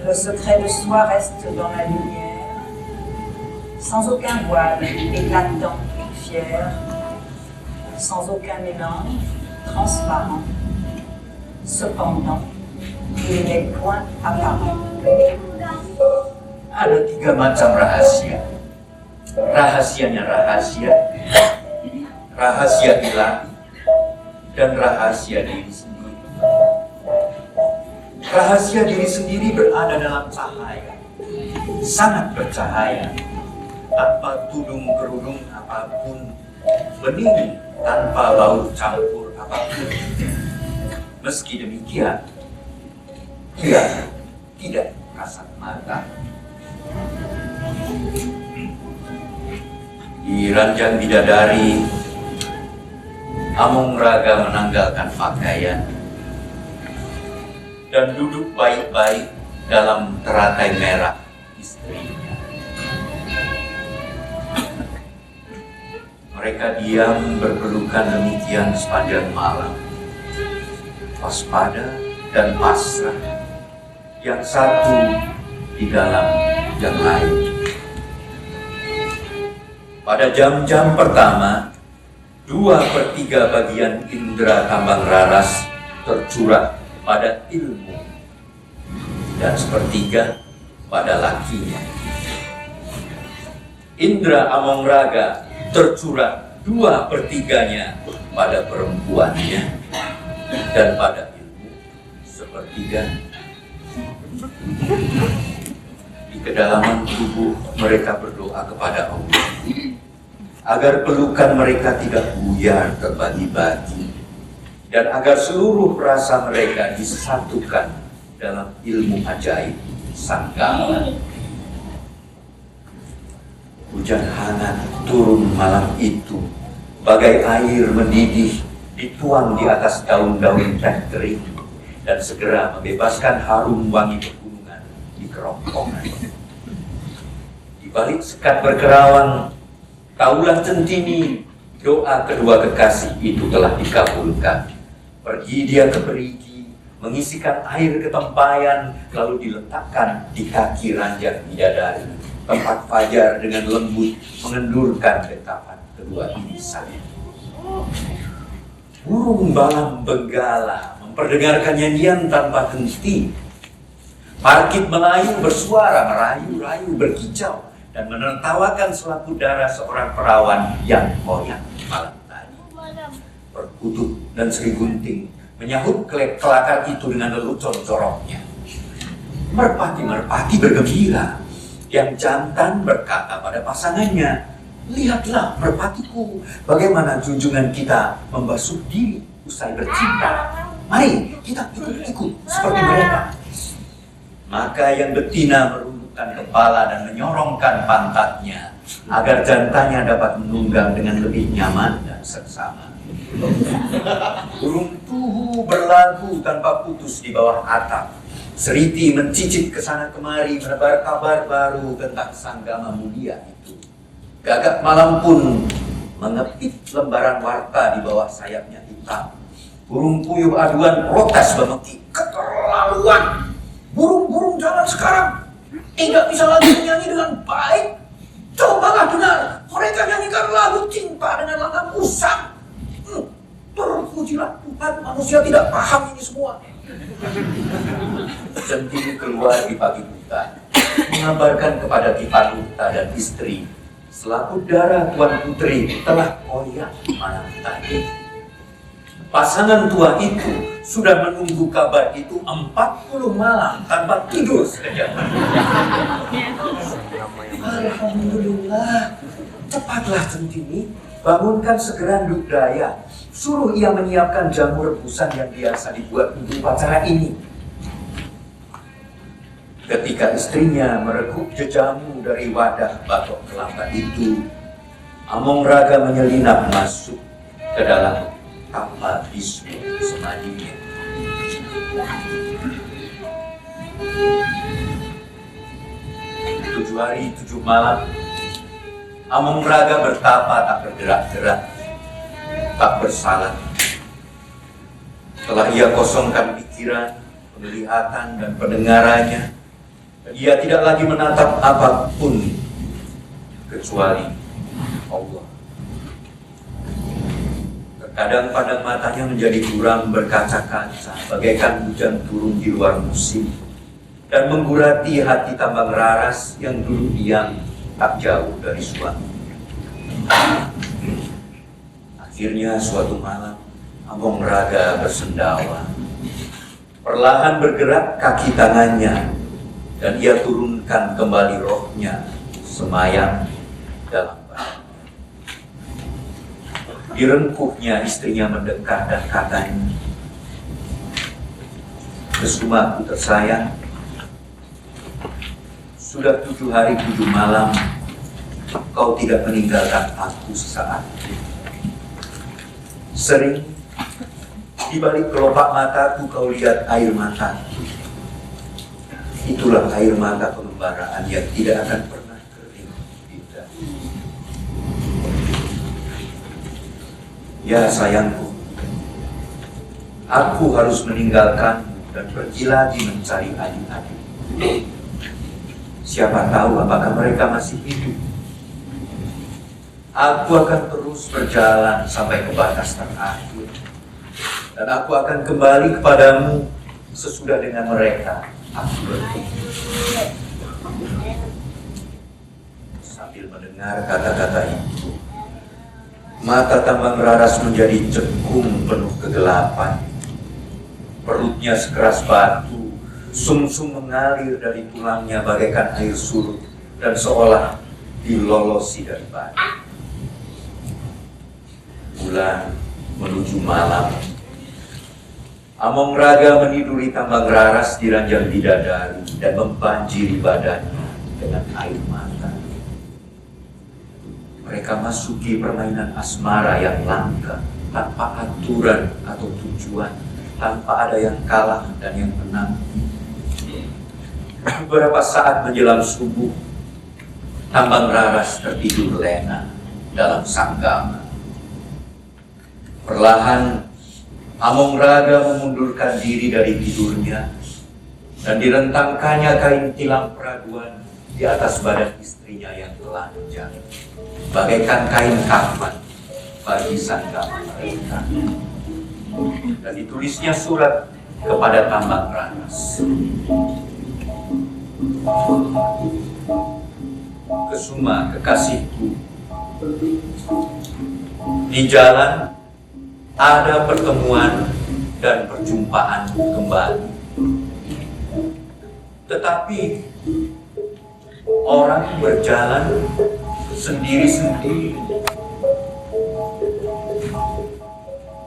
Le secret de soi reste dans la lumière, sans aucun voile, éclatant et fier, sans aucun mélange, transparent. Cependant, il n'est point apparent. Ada 3 macam rahasia. Rahasianya rahasia, rahasia ilahi, dan rahasia diri sendiri. Rahasia diri sendiri berada dalam cahaya, sangat bercahaya, tanpa tudung kerudung apapun, bening tanpa bau campur apapun. Meski demikian, ia tidak kasat mata. Di ranjang bidadari, Among Raga menanggalkan pakaian dan duduk baik-baik dalam teratai merah istrinya. Mereka diam berpelukan demikian sepanjang malam, waspada dan pasrah, yang satu di dalam yang lain. Pada jam-jam pertama, 2/3 bagian indera tambang raras tercurah pada ilmu, dan 1/3 pada lakinya. Indra Among Raga tercurah 2/3-nya pada perempuannya, dan pada ilmu 1/3. Di kedalaman tubuh mereka berdoa kepada Allah agar pelukan mereka tidak buyar terbagi-bagi, dan agar seluruh rasa mereka disatukan dalam ilmu ajaib Sanggala. Hujan hangat turun malam itu, bagai air mendidih dituang di atas daun-daun teh kering, dan segera membebaskan harum wangi pegunungan di kerongkongan. Di balik sekat berkerawang, taulah centini doa kedua kekasih itu telah dikabulkan. Pergi dia ke perigi, mengisikan air ke tempayan, lalu diletakkan di kaki ranjang bidadari, tempat fajar dengan lembut mengendurkan dekapan kedua insan. Burung balam benggala memperdengarkan nyanyian tanpa henti. Parkit Melayu bersuara merayu-rayu berkicau dan menertawakan selaku darah seorang perawan yang koyak malam tadi. Perkutut dan Sri Gunting menyahut kelakar itu dengan lelucon coroknya. Merpati-merpati bergembira. Yang jantan berkata pada pasangannya, "Lihatlah merpatiku, bagaimana junjungan kita membasuh diri usai bercinta. Mari kita ikut-ikut seperti mereka." Maka yang betina merundukkan kepala dan menyorongkan pantatnya agar jantannya dapat menunggang dengan lebih nyaman dan seksama. Burung tuhu berlagu tanpa putus di bawah atap. Seriti mencicit ke sana kemari menebar kabar baru tentang sanggama mulia itu. Gagak malam pun mengepit lembaran warta di bawah sayapnya hitam. Burung puyuh aduan protes memeki, "Keterlaluan! Burung-burung zaman sekarang tidak bisa lagi menyanyi dengan baik. Cobalah dengar, mereka nyanyikan lagu cinta dengan langgam usang. Terpujilah Tuhan, manusia tidak paham ini semua." Centini keluar di pagi buta, mengabarkan kepada Ki Panuta dan istri, selaku darah Tuan Putri telah koyak malam tadi. Pasangan tua itu sudah menunggu kabar itu 40 malam tanpa tidur sekejap. Alhamdulillah, cepatlah Centini, bangunkan segera Nduk Daya. Suruh ia menyiapkan jamu rebusan yang biasa dibuat untuk upacara ini. Ketika istrinya mereguk jejamu dari wadah batok kelapa itu, Among Raga menyelinap masuk ke dalam kapal Wisnu semadinya. Tujuh hari 7 malam, Among Raga bertapa tak bergerak-gerak, tak bersalah. Setelah ia kosongkan pikiran, penglihatan dan pendengarannya, ia tidak lagi menatap apapun kecuali Allah. Terkadang pandang matanya menjadi buram berkaca-kaca, bagaikan hujan turun di luar musim, dan menggurati hati tambang raras yang dulu diam tak jauh dari suami. Akhirnya suatu malam, Among Raga bersendawa. Perlahan bergerak kaki tangannya, dan ia turunkan kembali rohnya semayang dalam badan. Direngkuhnya istrinya mendekat dan katanya, "Kesumaku tersayang, sudah 7 hari 7 malam kau tidak meninggalkan aku sesaat. Sering di balik kelopak mataku kau lihat air mataku. Itulah air mata pengembaraan yang tidak akan pernah kering, Dinda. Ya sayangku, aku harus meninggalkanmu dan pergi lagi mencari adik-adik. Siapa tahu apakah mereka masih hidup. Aku akan terus berjalan sampai ke batas terakhir, dan aku akan kembali kepadamu sesudah dengan mereka aku bertemu." Sambil mendengar kata-kata itu, mata tambang raras menjadi cekung penuh kegelapan. Perutnya sekeras batu, sumsum mengalir dari tulangnya bagaikan air surut dan seolah dilolosi dari batu. Bulan menuju malam, Among Raga meniduri tambang raras di ranjang bidadari dan membanjiri badannya dengan air mata. Mereka masuki permainan asmara yang langka. tanpa aturan atau tujuan, tanpa ada yang kalah dan yang menang. Beberapa saat menjelang subuh, Tambang Raras tertidur lena dalam sanggama. Perlahan, Among Raga memundurkan diri dari tidurnya dan direntangkannya kain tilam peraduan di atas badan istrinya yang telanjang, bagaikan kain kafan bagi sanggama mereka. Dan ditulisnya surat kepada Tambang Raras. Kesuma, kekasihku, di jalan ada pertemuan dan perjumpaan kembali. Tetapi orang berjalan sendiri-sendiri.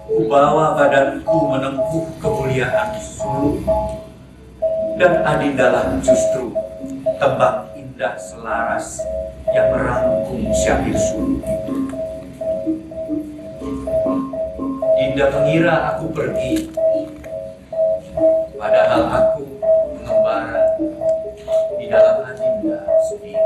Kubawa badanku menempuh kemuliaan suluk, dan adindalah justru tembang indah selaras yang merangkum syair suluk itu. Dinda mengira aku pergi, padahal aku mengembara di dalam Adinda sendiri.